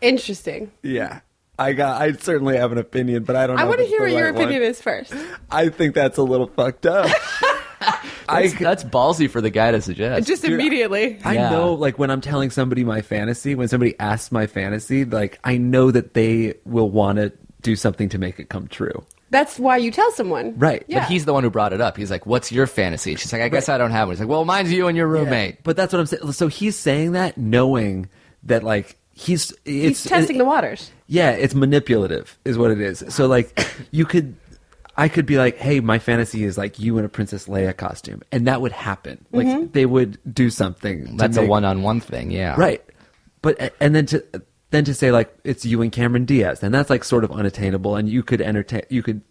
Speaker 5: Interesting.
Speaker 3: Yeah. I certainly have an opinion, but I don't know.
Speaker 5: I want to
Speaker 3: if it's
Speaker 5: hear
Speaker 3: the
Speaker 5: what your
Speaker 3: right one.
Speaker 5: opinion is first.
Speaker 3: I think that's a little fucked up.
Speaker 2: That's ballsy for the guy to suggest.
Speaker 5: Just immediately.
Speaker 3: I
Speaker 2: Yeah.
Speaker 3: know, like, when I'm telling somebody my fantasy, when somebody asks my fantasy, like, I know that they will want to do something to make it come true.
Speaker 5: That's why you tell someone.
Speaker 3: Right.
Speaker 5: Yeah.
Speaker 2: But he's the one who brought it up. He's like, what's your fantasy? And she's like, I guess I don't have one. He's like, well, mine's you and your roommate.
Speaker 3: But that's what I'm saying. So he's saying that knowing that, like,
Speaker 5: He's testing the waters.
Speaker 3: Yeah, it's manipulative is what it is. So, like, I could be like, hey, my fantasy is like you in a Princess Leia costume. And that would happen. Like, they would do something.
Speaker 2: That's a one-on-one thing, yeah.
Speaker 3: Right. But, and then to say, like, it's you and Cameron Diaz, and that's, like, sort of unattainable, and you could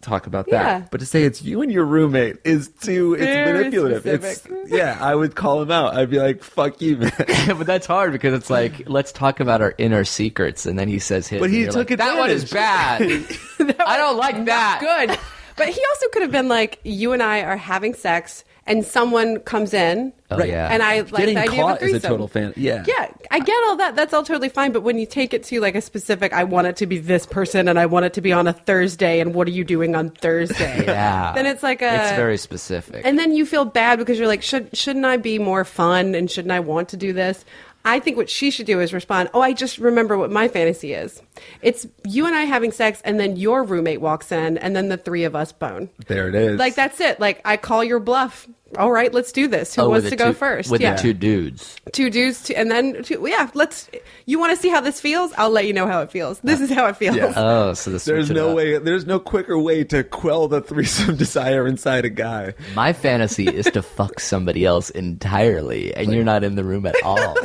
Speaker 3: talk about that.
Speaker 5: Yeah.
Speaker 3: But to say it's you and your roommate is it's
Speaker 5: Very
Speaker 3: manipulative.
Speaker 5: specific.
Speaker 3: I would call him out. I'd be like, fuck you, man.
Speaker 2: But that's hard because it's like, let's talk about our inner secrets, and then he says his.
Speaker 3: But he
Speaker 2: and you're
Speaker 3: took
Speaker 2: like, that one is bad. I don't like that.
Speaker 5: Good. But he also could have been like, you and I are having sex, and someone comes in,
Speaker 2: Oh, yeah.
Speaker 5: and I like
Speaker 3: Getting
Speaker 5: the idea of a
Speaker 3: caught is a
Speaker 5: threesome.
Speaker 3: total fan. Yeah.
Speaker 5: Yeah, I get all that. That's all totally fine. But when you take it to like a specific, I want it to be this person, and I want it to be on a Thursday, and what are you doing on Thursday?
Speaker 2: Yeah.
Speaker 5: Then it's like
Speaker 2: It's very specific.
Speaker 5: and then you feel bad because you're like, shouldn't I be more fun, and shouldn't I want to do this? I think what she should do is respond, oh, I just remember what my fantasy is. It's you and I having sex, and then your roommate walks in, and then the three of us bone.
Speaker 3: There it is.
Speaker 5: Like, that's it. Like, I call your bluff. All right, let's do this. Who
Speaker 2: with
Speaker 5: wants
Speaker 2: the
Speaker 5: to go
Speaker 2: two-
Speaker 5: first?
Speaker 2: With
Speaker 5: yeah.
Speaker 2: the two dudes.
Speaker 5: Two dudes, and then, you want to see how this feels? I'll let you know how it feels. This is how it feels.
Speaker 3: Yeah.
Speaker 2: Oh, so the
Speaker 3: There's no quicker way to quell the threesome desire inside a guy.
Speaker 2: My fantasy is to fuck somebody else entirely, and you're not in the room at all.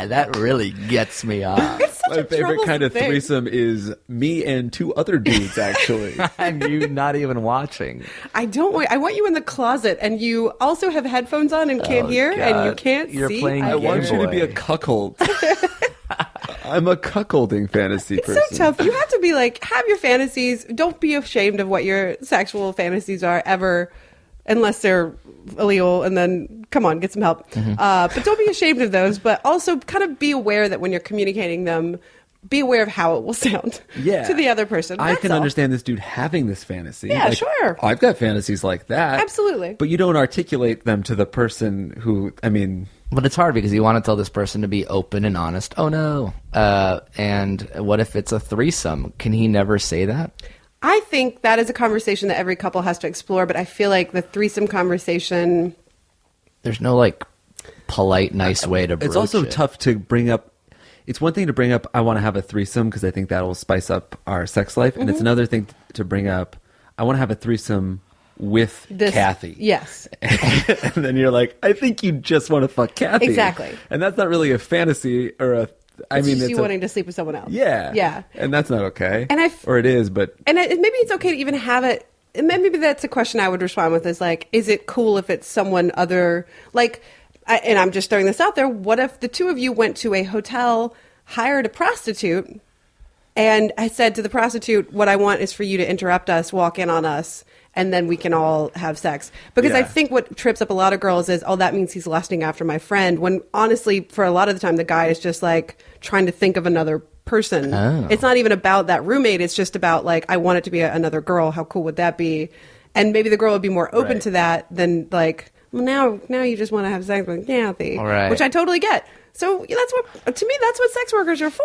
Speaker 2: That really gets me off.
Speaker 3: My favorite kind of
Speaker 5: thing.
Speaker 3: threesome is me and two other dudes, actually.
Speaker 2: And you not even watching.
Speaker 5: I want you in the closet, and you also have headphones on and can't
Speaker 2: Oh,
Speaker 5: hear, and you
Speaker 2: God.
Speaker 5: can't
Speaker 2: You're
Speaker 5: see.
Speaker 2: playing
Speaker 3: I
Speaker 2: Game
Speaker 3: want you to be a
Speaker 2: Boy.
Speaker 3: cuckold. I'm a cuckolding fantasy
Speaker 5: It's
Speaker 3: person.
Speaker 5: so tough. You have to be like, have your fantasies. Don't be ashamed of what your sexual fantasies are ever, unless they're illegal. And then, come on, get some help.
Speaker 2: Mm-hmm.
Speaker 5: But don't be ashamed of those. But also, kind of be aware that when you're communicating them, be aware of how it will sound to the other person.
Speaker 3: I
Speaker 5: That's
Speaker 3: can
Speaker 5: all.
Speaker 3: understand this dude having this fantasy.
Speaker 5: Yeah, sure.
Speaker 3: I've got fantasies like that.
Speaker 5: Absolutely.
Speaker 3: But you don't articulate them to the person who, I mean...
Speaker 2: But it's hard because you want to tell this person to be open and honest. Oh, no. And what if it's a threesome? Can he never say that?
Speaker 5: I think that is a conversation that every couple has to explore, but I feel like the threesome conversation...
Speaker 2: There's no, like, polite, nice way to broach
Speaker 3: It's also
Speaker 2: it.
Speaker 3: tough to bring up. It's one thing to bring up, I want to have a threesome because I think that'll spice up our sex life. And it's another thing to bring up, I want to have a threesome with Kathy.
Speaker 5: Yes.
Speaker 3: And then you're like, I think you just want to fuck Kathy.
Speaker 5: Exactly.
Speaker 3: And that's not really a fantasy or a, I mean,
Speaker 5: It's
Speaker 3: it's
Speaker 5: you wanting to sleep with someone else.
Speaker 3: yeah.
Speaker 5: Yeah.
Speaker 3: And that's not okay.
Speaker 5: And
Speaker 3: or it is, but.
Speaker 5: And maybe it's okay to even have it. And maybe that's a question I would respond with is like, is it cool if it's someone other, like, and I'm just throwing this out there. What if the two of you went to a hotel, hired a prostitute, and I said to the prostitute, what I want is for you to interrupt us, walk in on us, and then we can all have sex. Because I think what trips up a lot of girls is, oh, that means he's lusting after my friend. When honestly, for a lot of the time, the guy is just like trying to think of another person.
Speaker 2: Oh.
Speaker 5: It's not even about that roommate. It's just about like, I want it to be another girl. How cool would that be? And maybe the girl would be more open
Speaker 3: Right.
Speaker 5: to that than like, well, now you just want to have sex with Kathy,
Speaker 2: Right.
Speaker 5: which I totally get. So that's what, to me, that's what sex workers are for.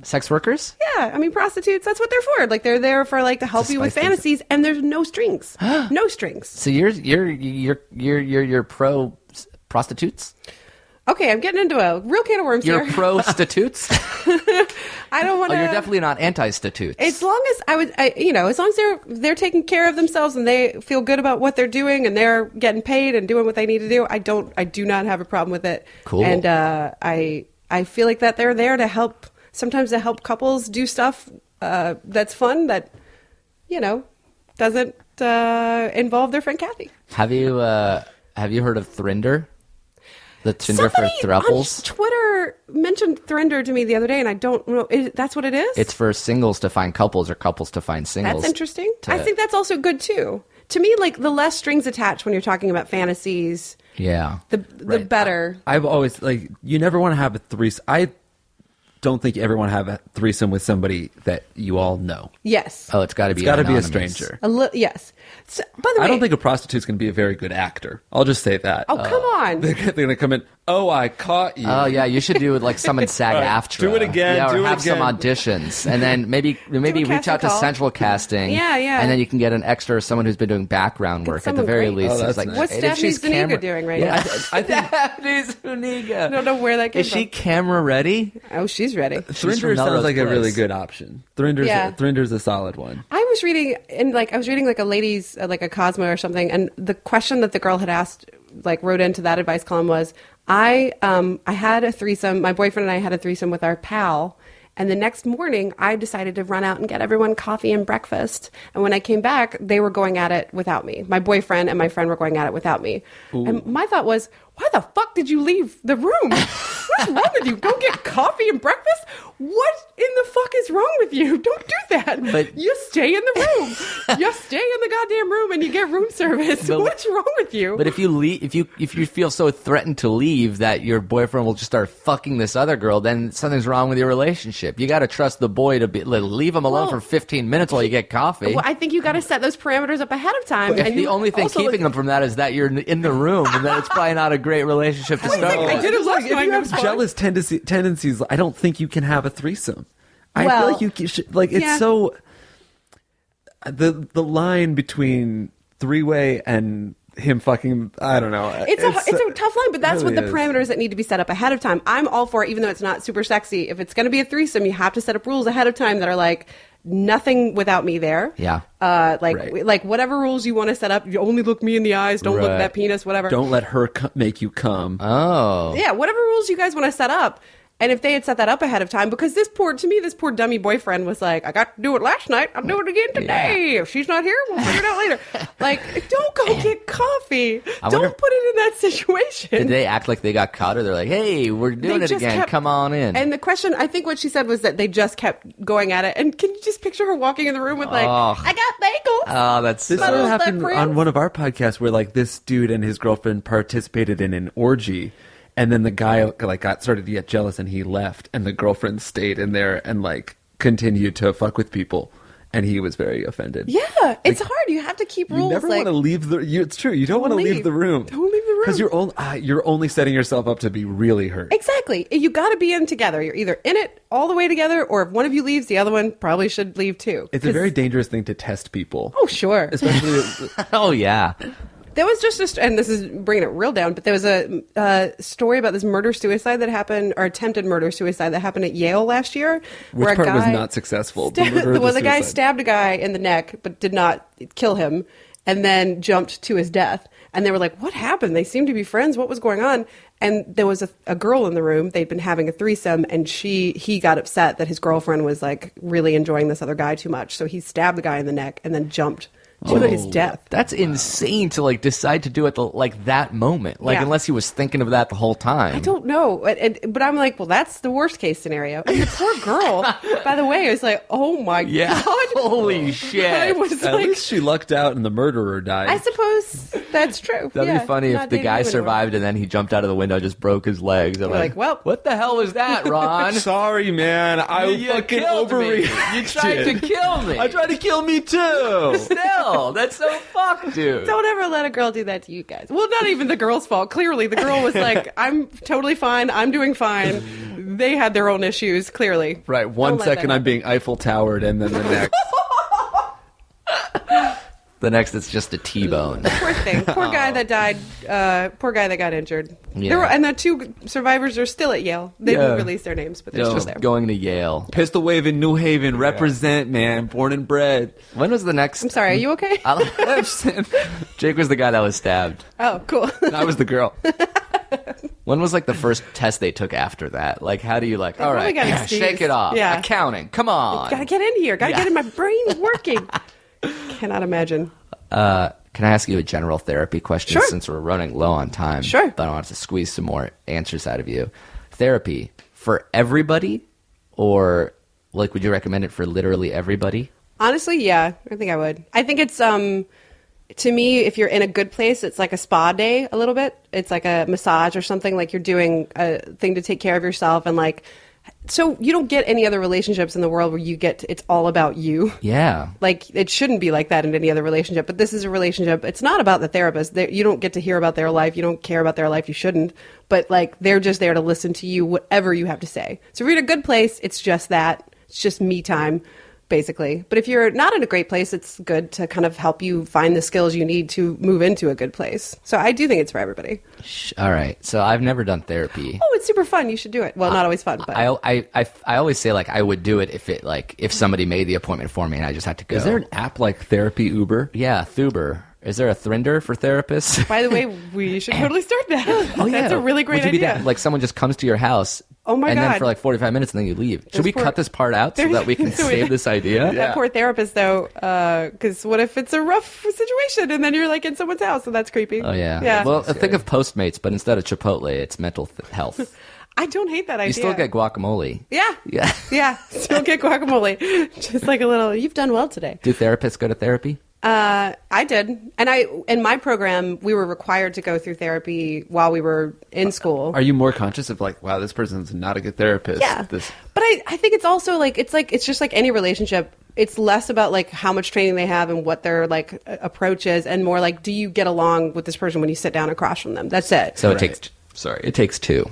Speaker 2: Sex workers?
Speaker 5: Yeah, I mean prostitutes. That's what they're for. Like they're there for like to help
Speaker 2: To
Speaker 5: you with
Speaker 2: spice things up.
Speaker 5: fantasies, and there's no strings, no strings.
Speaker 2: So you're pro prostitutes?
Speaker 5: Okay, I'm getting into a real can of worms
Speaker 2: You're
Speaker 5: here.
Speaker 2: pro-statutes?
Speaker 5: I don't want
Speaker 2: Oh,
Speaker 5: to.
Speaker 2: you're definitely not anti-statutes.
Speaker 5: As long as as long as they're taking care of themselves and they feel good about what they're doing and they're getting paid and doing what they need to do, I do not have a problem with it.
Speaker 2: Cool.
Speaker 5: And I feel like that they're there to help, sometimes to help couples do stuff that's fun that doesn't involve their friend Kathy.
Speaker 2: Have you heard of Thrinder? The Tinder
Speaker 5: Somebody
Speaker 2: for throuples?
Speaker 5: on Twitter mentioned Thrinder to me the other day, and I don't know. That's what it is?
Speaker 2: It's for singles to find couples or couples to find singles.
Speaker 5: That's interesting.
Speaker 2: to-
Speaker 5: I think that's also good too. To me, like the less strings attached when you're talking about fantasies,
Speaker 2: Yeah.
Speaker 5: the better.
Speaker 3: I've always, like, you never want to have a threesome. I don't think you ever want to have a threesome with somebody that you all know.
Speaker 5: Yes.
Speaker 2: Oh, it's got to be
Speaker 3: It's got to be a
Speaker 2: anonymous.
Speaker 3: stranger.
Speaker 5: Yes. So, by the way,
Speaker 3: I don't think a prostitute's going to be a very good actor. I'll just say that.
Speaker 5: Oh, come on.
Speaker 3: They're going to come in, oh, I caught you.
Speaker 2: Oh yeah, you should do it like some in SAG
Speaker 3: Right,
Speaker 2: AFTRA.
Speaker 3: do it again,
Speaker 2: Yeah, or
Speaker 3: do it
Speaker 2: have some
Speaker 3: again.
Speaker 2: auditions, and then maybe reach
Speaker 5: casting
Speaker 2: out to
Speaker 5: call.
Speaker 2: Central Casting.
Speaker 5: Yeah, yeah.
Speaker 2: And then you can get an extra or someone who's been doing background work at the
Speaker 5: someone
Speaker 2: very
Speaker 5: great.
Speaker 2: least.
Speaker 3: Oh,
Speaker 2: It's
Speaker 3: that's
Speaker 2: like,
Speaker 3: nice.
Speaker 5: What's
Speaker 2: and if
Speaker 5: Daphne
Speaker 2: she's
Speaker 5: Zuniga doing right
Speaker 2: yeah.
Speaker 5: now?
Speaker 3: I think
Speaker 2: Daphne Zuniga.
Speaker 5: I don't know where that came
Speaker 2: Is she
Speaker 5: from.
Speaker 2: camera ready?
Speaker 5: Oh, she's ready.
Speaker 3: Thrinder
Speaker 2: from
Speaker 3: sounds
Speaker 2: Melrose
Speaker 3: like a really
Speaker 2: Place.
Speaker 3: good option. Thrinder's a solid one.
Speaker 5: I was reading like a ladies like a Cosmo or something, and the question that the girl had asked, like wrote into that advice column was, I had a threesome. My boyfriend and I had a threesome with our pal. And the next morning, I decided to run out and get everyone coffee and breakfast. And when I came back, they were going at it without me. My boyfriend and my friend were going at it without me.
Speaker 3: Ooh.
Speaker 5: And my thought was, why the fuck did you leave the room? What's wrong with you? Go get coffee and breakfast? What in the fuck is wrong with you? Don't do that.
Speaker 2: But-
Speaker 5: you stay in the room. You stay in the goddamn room and you get room service.
Speaker 2: But-
Speaker 5: What's wrong with you?
Speaker 2: But if you leave, if you feel so threatened to leave that your boyfriend will just start fucking this other girl, then something's wrong with your relationship. You got to trust the boy to leave him alone
Speaker 5: Well,
Speaker 2: for 15 minutes while you get coffee.
Speaker 5: Well, I think you got to set those parameters up ahead of time.
Speaker 2: If
Speaker 5: and
Speaker 2: the
Speaker 5: you
Speaker 2: only thing
Speaker 5: also
Speaker 2: keeping them from that is that you're in the room, then it's probably not a great relationship to
Speaker 5: Wait a
Speaker 2: start
Speaker 5: second,
Speaker 2: with.
Speaker 5: I did it last
Speaker 3: If
Speaker 5: night,
Speaker 3: you
Speaker 5: it
Speaker 3: have
Speaker 5: was fine.
Speaker 3: jealous tendencies, I don't think you can have a threesome. I
Speaker 5: Well,
Speaker 3: feel like you should, like, it's
Speaker 5: yeah.
Speaker 3: so the line between three-way and him fucking, I don't know.
Speaker 5: It's a tough line, but that's
Speaker 3: really
Speaker 5: what the
Speaker 3: is.
Speaker 5: parameters that need to be set up ahead of time. I'm all for it, even though it's not super sexy. If it's going to be a threesome, you have to set up rules ahead of time that are like nothing without me there.
Speaker 2: Yeah.
Speaker 3: Right.
Speaker 5: Like whatever rules you want to set up. You only look me in the eyes. Don't look
Speaker 2: Right.
Speaker 5: at that penis. Whatever.
Speaker 3: Don't let her make you come.
Speaker 2: Oh.
Speaker 5: Yeah, whatever rules you guys want to set up. And if they had set that up ahead of time, because this poor dummy boyfriend was like, I got to do it last night. I'll do it again today. If she's not here, we'll figure it out later. Like, don't go get coffee.
Speaker 2: wonder-
Speaker 5: Don't put it in that situation.
Speaker 2: Did they act like they got caught, or they're like, "Hey, we're doing
Speaker 5: They
Speaker 2: it
Speaker 5: just
Speaker 2: again.
Speaker 5: kept-
Speaker 2: Come on in."
Speaker 5: And the question, I think what she said was that they just kept going at it. And can you just picture her walking in the room with like,
Speaker 2: Oh.
Speaker 5: I got bagels.
Speaker 2: Oh, that's
Speaker 3: This
Speaker 2: so...
Speaker 5: Little
Speaker 3: happened
Speaker 5: step
Speaker 3: on
Speaker 5: friends.
Speaker 3: one of our podcasts where, like, this dude and his girlfriend participated in an orgy, And then the guy like started to get jealous and he left, and the girlfriend stayed in there and like continued to fuck with people. And he was very offended.
Speaker 5: Yeah, it's hard. You have to keep rules.
Speaker 3: You never want to leave the. It's true. You don't want to leave the room.
Speaker 5: Don't leave the room
Speaker 3: because you're only setting yourself up to be really hurt.
Speaker 5: Exactly. You got to be in together. You're either in it all the way together, or if one of you leaves, the other one probably should leave too.
Speaker 3: It's a very dangerous thing to test people.
Speaker 5: Oh, sure.
Speaker 3: Especially.
Speaker 2: Oh yeah.
Speaker 5: There was just and this is bringing it real down, but there was a story about this murder-suicide that happened, or attempted murder-suicide that happened at Yale last year.
Speaker 3: Which part was not successful?
Speaker 5: The guy stabbed a guy in the neck, but did not kill him, and then jumped to his death. And they were like, what happened? They seemed to be friends. What was going on? And there was a girl in the room. They'd been having a threesome, and he got upset that his girlfriend was like really enjoying this other guy too much. So he stabbed the guy in the neck and then jumped to his death.
Speaker 2: That's insane to like decide to do it that moment. Like unless he was thinking of that the whole time.
Speaker 5: I don't know, but I'm like, well, that's the worst case scenario. And the poor girl, by the way, was like, oh my god,
Speaker 2: holy shit!
Speaker 5: I was
Speaker 3: At least she lucked out and the murderer died.
Speaker 5: I suppose that's true.
Speaker 2: That'd be funny if the guy survived and then he jumped out of the window and just broke his legs. I'm
Speaker 5: like, well,
Speaker 2: what the hell was that, Ron?
Speaker 3: Sorry, man. I fucking overreacted.
Speaker 2: You tried to kill me.
Speaker 3: I tried to kill me too.
Speaker 2: Still. That's so fucked, dude.
Speaker 5: Don't ever let a girl do that to you guys. Well, not even the girl's fault. Clearly, the girl was like, I'm totally fine. I'm doing fine. They had their own issues, clearly.
Speaker 3: Right. 1 second I'm being Eiffel Towered, and then the next.
Speaker 2: The next, it's just a T-bone.
Speaker 5: Poor thing. Poor guy that died. Poor guy that got injured.
Speaker 2: Yeah.
Speaker 5: And the two survivors are still at Yale. They didn't release their names, but they're still there.
Speaker 2: Going to Yale.
Speaker 3: Pistol Wave in New Haven. Represent, man. Born and bred.
Speaker 2: When was the next?
Speaker 5: I'm sorry, are you okay?
Speaker 2: Jake was the guy that was stabbed.
Speaker 5: Oh, cool.
Speaker 3: I was the girl.
Speaker 2: When was like the first test they took after that? Like, how do you like, all right, shake it off.
Speaker 5: Yeah.
Speaker 2: Accounting. Come on.
Speaker 5: Gotta get in here. Gotta get in my brain working. Cannot imagine.
Speaker 2: Can I ask you a general therapy question?
Speaker 5: Sure.
Speaker 2: Since we're running low on time?
Speaker 5: Sure.
Speaker 2: But I want to squeeze some more answers out of you. Therapy for everybody, or like, would you recommend it for literally everybody?
Speaker 5: Honestly, yeah, I think I would. I think it's to me, if you're in a good place, it's like a spa day a little bit. It's like a massage or something. Like you're doing a thing to take care of yourself, and like, so you don't get any other relationships in the world where it's all about you.
Speaker 2: Yeah.
Speaker 5: Like, it shouldn't be like that in any other relationship, but this is a relationship. It's not about the therapist. You don't get to hear about their life. You don't care about their life. You shouldn't. But like, they're just there to listen to you, whatever you have to say. So if you're in a good place, it's just that. It's just me time, basically. But if you're not in a great place, it's good to kind of help you find the skills you need to move into a good place. So I do think it's for everybody.
Speaker 2: All right. So I've never done therapy.
Speaker 5: Oh, it's super fun. You should do it. Well, not always fun, but
Speaker 2: I always say like I would do it if somebody made the appointment for me and I just had to go.
Speaker 3: Is there an app like Therapy Uber?
Speaker 2: Yeah, Thuber. Is there a Thrinder for therapists?
Speaker 5: By the way, we should totally start that. Oh, yeah. That's a really great idea.
Speaker 2: Like someone just comes to your house.
Speaker 5: Oh my God.
Speaker 2: And then for like 45 minutes and then you leave. Should we cut this part out so that we can save this idea?
Speaker 5: That poor therapist though, because what if it's a rough situation and then you're like in someone's house and that's creepy.
Speaker 2: Oh yeah. Well, think of Postmates, but instead of Chipotle, it's mental health.
Speaker 5: I don't hate that idea.
Speaker 2: You still get guacamole.
Speaker 5: Yeah.
Speaker 2: Yeah.
Speaker 5: Yeah. Still get guacamole. Just like a little, you've done well today.
Speaker 2: Do therapists go to therapy?
Speaker 5: I did. And in my program, we were required to go through therapy while we were in school.
Speaker 3: Are you more conscious of like, wow, this person's not a good therapist?
Speaker 5: Yeah. But I think it's also it's just like any relationship. It's less about like how much training they have and what their like approach is, and more like, do you get along with this person when you sit down across from them? That's it.
Speaker 2: So it takes two.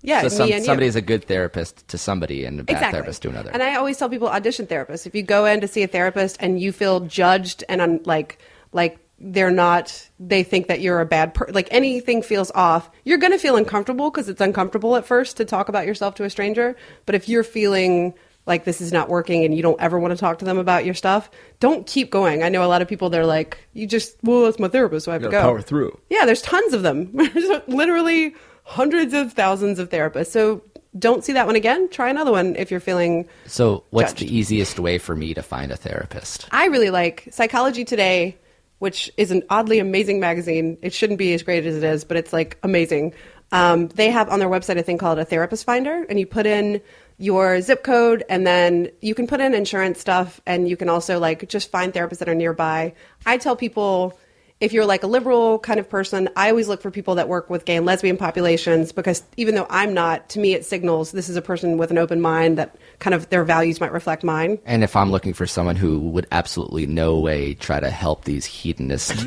Speaker 5: Yeah,
Speaker 2: so somebody is a good therapist to somebody and a bad therapist to another.
Speaker 5: And I always tell people, audition therapists. If you go in to see a therapist and you feel judged and like they think that you're a bad person, like anything feels off, you're going to feel uncomfortable because it's uncomfortable at first to talk about yourself to a stranger. But if you're feeling like this is not working and you don't ever want to talk to them about your stuff, don't keep going. I know a lot of people, they're like, that's my therapist, so I have to go.
Speaker 3: Power through.
Speaker 5: Yeah, there's tons of them. There's literally hundreds of thousands of therapists. So don't see that one again. Try another one if you're feeling
Speaker 2: So what's
Speaker 5: judged.
Speaker 2: The easiest way for me to find a therapist?
Speaker 5: I really like Psychology Today, which is an oddly amazing magazine. It shouldn't be as great as it is, but it's like amazing. They have on their website a thing called a therapist finder, and you put in your zip code and then you can put in insurance stuff, and you can also like just find therapists that are nearby. I tell people, if you're like a liberal kind of person, I always look for people that work with gay and lesbian populations, because even though I'm not, to me it signals this is a person with an open mind that kind of their values might reflect mine.
Speaker 2: And if I'm looking for someone who would absolutely no way try to help these hedonists,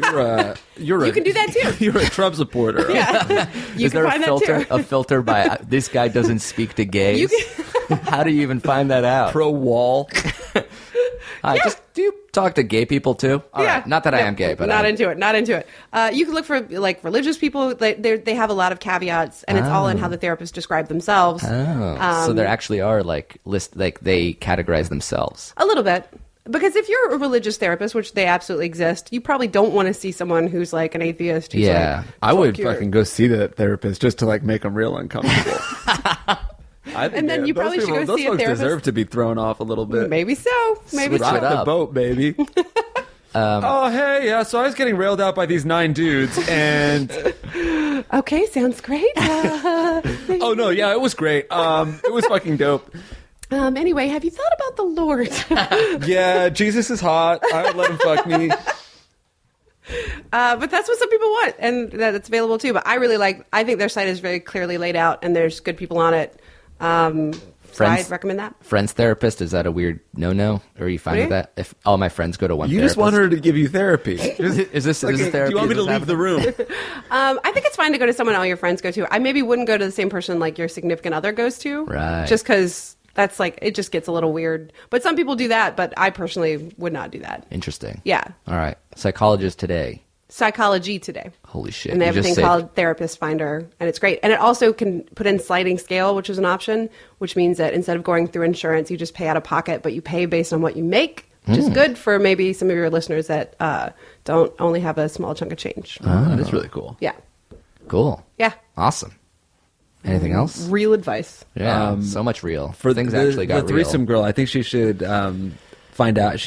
Speaker 3: You
Speaker 5: can do that too.
Speaker 3: You're a Trump supporter.
Speaker 5: Yeah, you
Speaker 2: is
Speaker 5: can
Speaker 2: there
Speaker 5: find
Speaker 2: a filter?
Speaker 5: that too.
Speaker 2: A filter by this guy doesn't speak to gays? How do you even find that out?
Speaker 3: Pro wall.
Speaker 2: Do you talk to gay people too? All
Speaker 5: Yeah.
Speaker 2: right. Not that I
Speaker 5: No,
Speaker 2: am gay, but
Speaker 5: not
Speaker 2: I'm
Speaker 5: into it. Not into it. You can look for like religious people. They have a lot of caveats, and it's all in how the therapists describe themselves.
Speaker 2: Oh, so there actually are like they categorize themselves.
Speaker 5: A little bit. Because if you're a religious therapist, which they absolutely exist, you probably don't want to see someone who's like an atheist. Who's
Speaker 2: Yeah.
Speaker 5: like,
Speaker 3: I would
Speaker 5: your-"
Speaker 3: fucking go see that therapist just to like make them real uncomfortable. I think
Speaker 5: And then you
Speaker 3: those
Speaker 5: probably should go
Speaker 3: those
Speaker 5: see a
Speaker 3: folks
Speaker 5: therapist.
Speaker 3: deserve to be thrown off a little bit.
Speaker 5: Maybe so. Maybe
Speaker 2: Switch
Speaker 5: so.
Speaker 2: it
Speaker 3: Rock the
Speaker 2: up.
Speaker 3: boat, baby. Oh, hey, yeah, so I was getting railed out by these 9 dudes, and...
Speaker 5: Okay, sounds great.
Speaker 3: Oh, no, yeah, it was great. It was fucking dope.
Speaker 5: Anyway, have you thought about the Lord?
Speaker 3: Yeah, Jesus is hot. I would let him fuck me.
Speaker 5: But that's what some people want, and that's available too. But I think their site is very clearly laid out, and there's good people on it. So I'd recommend that.
Speaker 2: Friends therapist, is that a weird no-no? Or are you fine with that? If all my friends go to one
Speaker 3: You
Speaker 2: therapist?
Speaker 3: just want her to give you therapy.
Speaker 2: Is this
Speaker 3: Okay,
Speaker 2: therapy?
Speaker 3: do you want me
Speaker 2: Is
Speaker 3: to
Speaker 2: this
Speaker 3: leave the room?
Speaker 5: I think it's fine to go to someone all your friends go to. I maybe wouldn't go to the same person like your significant other goes to.
Speaker 2: Right.
Speaker 5: Just because that's like, it just gets a little weird. But some people do that, but I personally would not do that.
Speaker 2: Interesting.
Speaker 5: Yeah.
Speaker 2: All right. Psychologist Today.
Speaker 5: Psychology Today.
Speaker 2: Holy shit.
Speaker 5: And they
Speaker 2: You
Speaker 5: have a
Speaker 2: just
Speaker 5: thing
Speaker 2: saved-
Speaker 5: called Therapist Finder, and it's great. And it also can put in sliding scale, which is an option, which means that instead of going through insurance, you just pay out of pocket, but you pay based on what you make, which is good for maybe some of your listeners that don't only have a small chunk of change.
Speaker 3: That is really cool.
Speaker 5: Yeah.
Speaker 2: Cool.
Speaker 5: Yeah.
Speaker 2: Awesome. Anything else?
Speaker 5: Real advice.
Speaker 2: Yeah. So much real.
Speaker 3: For
Speaker 2: things actually got
Speaker 3: the threesome
Speaker 2: real.
Speaker 3: girl, I think she should find out.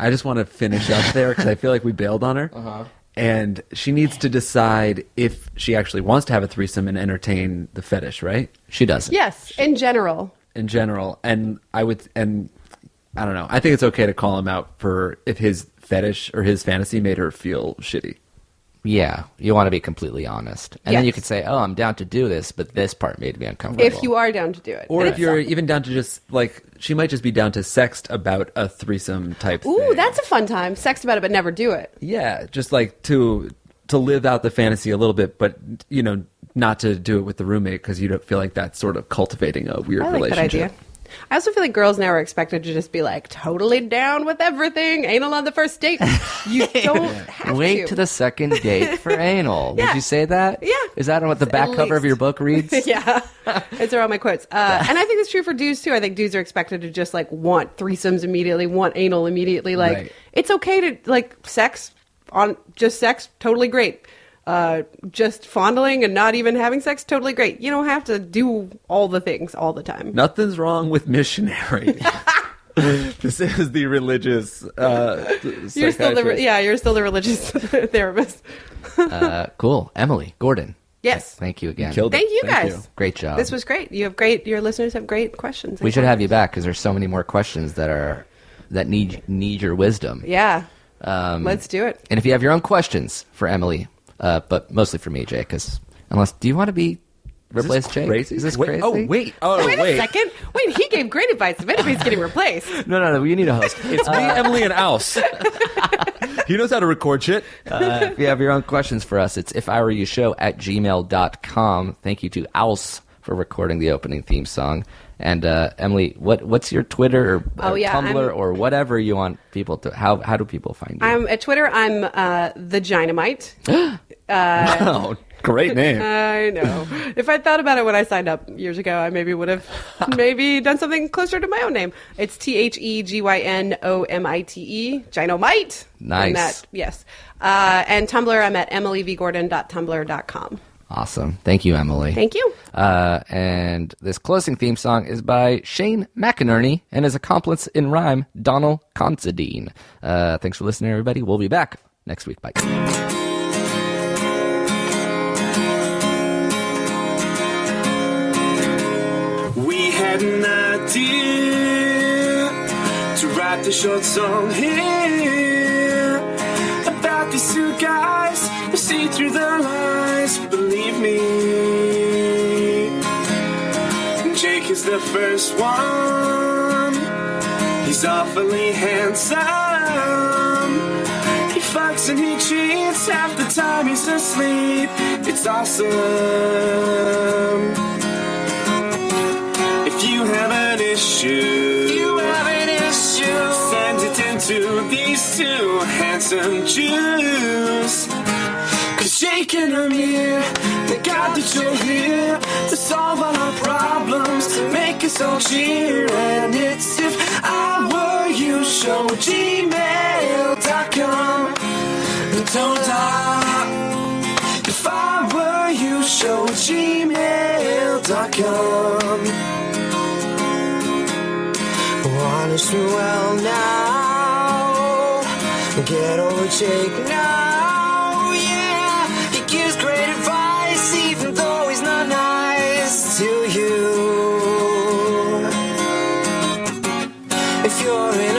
Speaker 3: I just want to finish up there because I feel like we bailed on her. And she needs to decide if she actually wants to have a threesome and entertain the fetish, right?
Speaker 2: She doesn't.
Speaker 5: Yes, in general.
Speaker 3: In general. And I don't know. I think it's okay to call him out for if his fetish or his fantasy made her feel shitty.
Speaker 2: Yeah. You want to be completely honest. And then
Speaker 5: Yes.
Speaker 2: you could say, oh, I'm down to do this, but this part made me uncomfortable.
Speaker 5: If you are down to do it.
Speaker 3: Or
Speaker 5: And
Speaker 3: if
Speaker 5: it's-
Speaker 3: you're even down to just, like, she might just be down to sext about a threesome type thing.
Speaker 5: Ooh, that's a fun time. Sex about it, but never do it.
Speaker 3: Yeah, just like to live out the fantasy a little bit, but, you know, not to do it with the roommate because you don't feel like that's sort of cultivating a weird
Speaker 5: I like that
Speaker 3: relationship.
Speaker 5: idea. I also feel like girls now are expected to just be like totally down with everything. Anal on the first date. You don't have
Speaker 2: Wait
Speaker 5: to.
Speaker 2: to the second date for anal.
Speaker 5: Yeah.
Speaker 2: Would you say that?
Speaker 5: Yeah.
Speaker 2: Is that what the back cover of
Speaker 5: least.
Speaker 2: your book reads?
Speaker 5: Yeah, those are all my quotes. And I think it's true for dudes too. I think dudes are expected to just like want threesomes immediately, want anal immediately. Like
Speaker 3: Right.
Speaker 5: it's okay to like sex, totally great. Just fondling and not even having sex, totally great. You don't have to do all the things all the time.
Speaker 3: Nothing's wrong with missionary. This is the religious
Speaker 5: You're still
Speaker 3: psychiatrist.
Speaker 5: you're still the religious therapist.
Speaker 2: Cool. Emily Gordon.
Speaker 5: Yes.
Speaker 2: Thank you again.
Speaker 3: Killed it.
Speaker 5: Thank you guys.
Speaker 2: Great job.
Speaker 5: This was great. Your listeners have great questions.
Speaker 2: We should have you back because there's so many more questions that need your wisdom.
Speaker 5: Yeah. Let's do it.
Speaker 2: And if you have your own questions for Emily, but mostly for me, Jay, because do you want to be replaced, Jay?
Speaker 3: Crazy?
Speaker 2: Is this
Speaker 3: Wait,
Speaker 2: crazy?
Speaker 3: Wait
Speaker 5: Wait a second. Wait, he gave great advice. If anybody's getting replaced.
Speaker 2: No. You need a host.
Speaker 3: It's me, Emily, and Ouse. He knows how to record shit.
Speaker 2: If you have your own questions for us, it's iwereyoushow@gmail.com. Thank you to Ouse for recording the opening theme song. And Emily, what's your Twitter or Tumblr or whatever you want people to? How do people find you?
Speaker 5: I'm at Twitter. I'm the Dynamite.
Speaker 3: Oh, great name.
Speaker 5: I know. If I thought about it when I signed up years ago, I maybe would have done something closer to my own name. It's TheGynomite, Gynomite.
Speaker 2: Nice.
Speaker 5: And yes. And Tumblr, I'm at emilyvgordon.tumblr.com.
Speaker 2: Awesome. Thank you, Emily.
Speaker 5: Thank you.
Speaker 2: And this closing theme song is by Shane McInerney and his accomplice in rhyme, Donald Considine. Thanks for listening, everybody. We'll be back next week. Bye.
Speaker 6: We had an idea to write the short song here about got these two guys who see through their lies, believe me. Jake is the first one. He's awfully handsome. He fucks and he cheats half the time he's asleep. It's awesome. If you have an issue, send it into these two handsome Jews. 'Cause Jake and Amir, they got the show here to solve all our problems, to make us all cheer. And it's If I Were You Show, gmail.com. Don't stop. If I Were You Show, gmail.com. Honest me well now. Get over Jake now. Yeah, he gives great advice, even though he's not nice to you. If you're in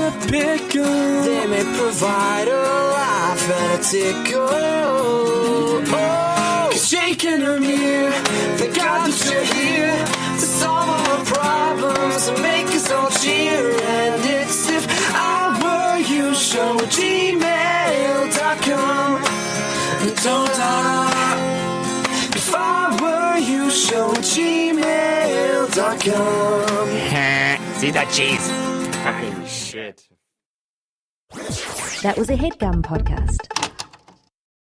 Speaker 6: a pickle, they may provide a laugh and a tickle. Oh, 'cause Jake and Amir, they got the shit here to solve all our problems and make us all cheer. And it's If I Were You Show, gmail.com. Don't stop. If I Were You Show, gmail.com.
Speaker 7: See that cheese?
Speaker 6: Fucking shit.
Speaker 1: That was a HeadGum podcast.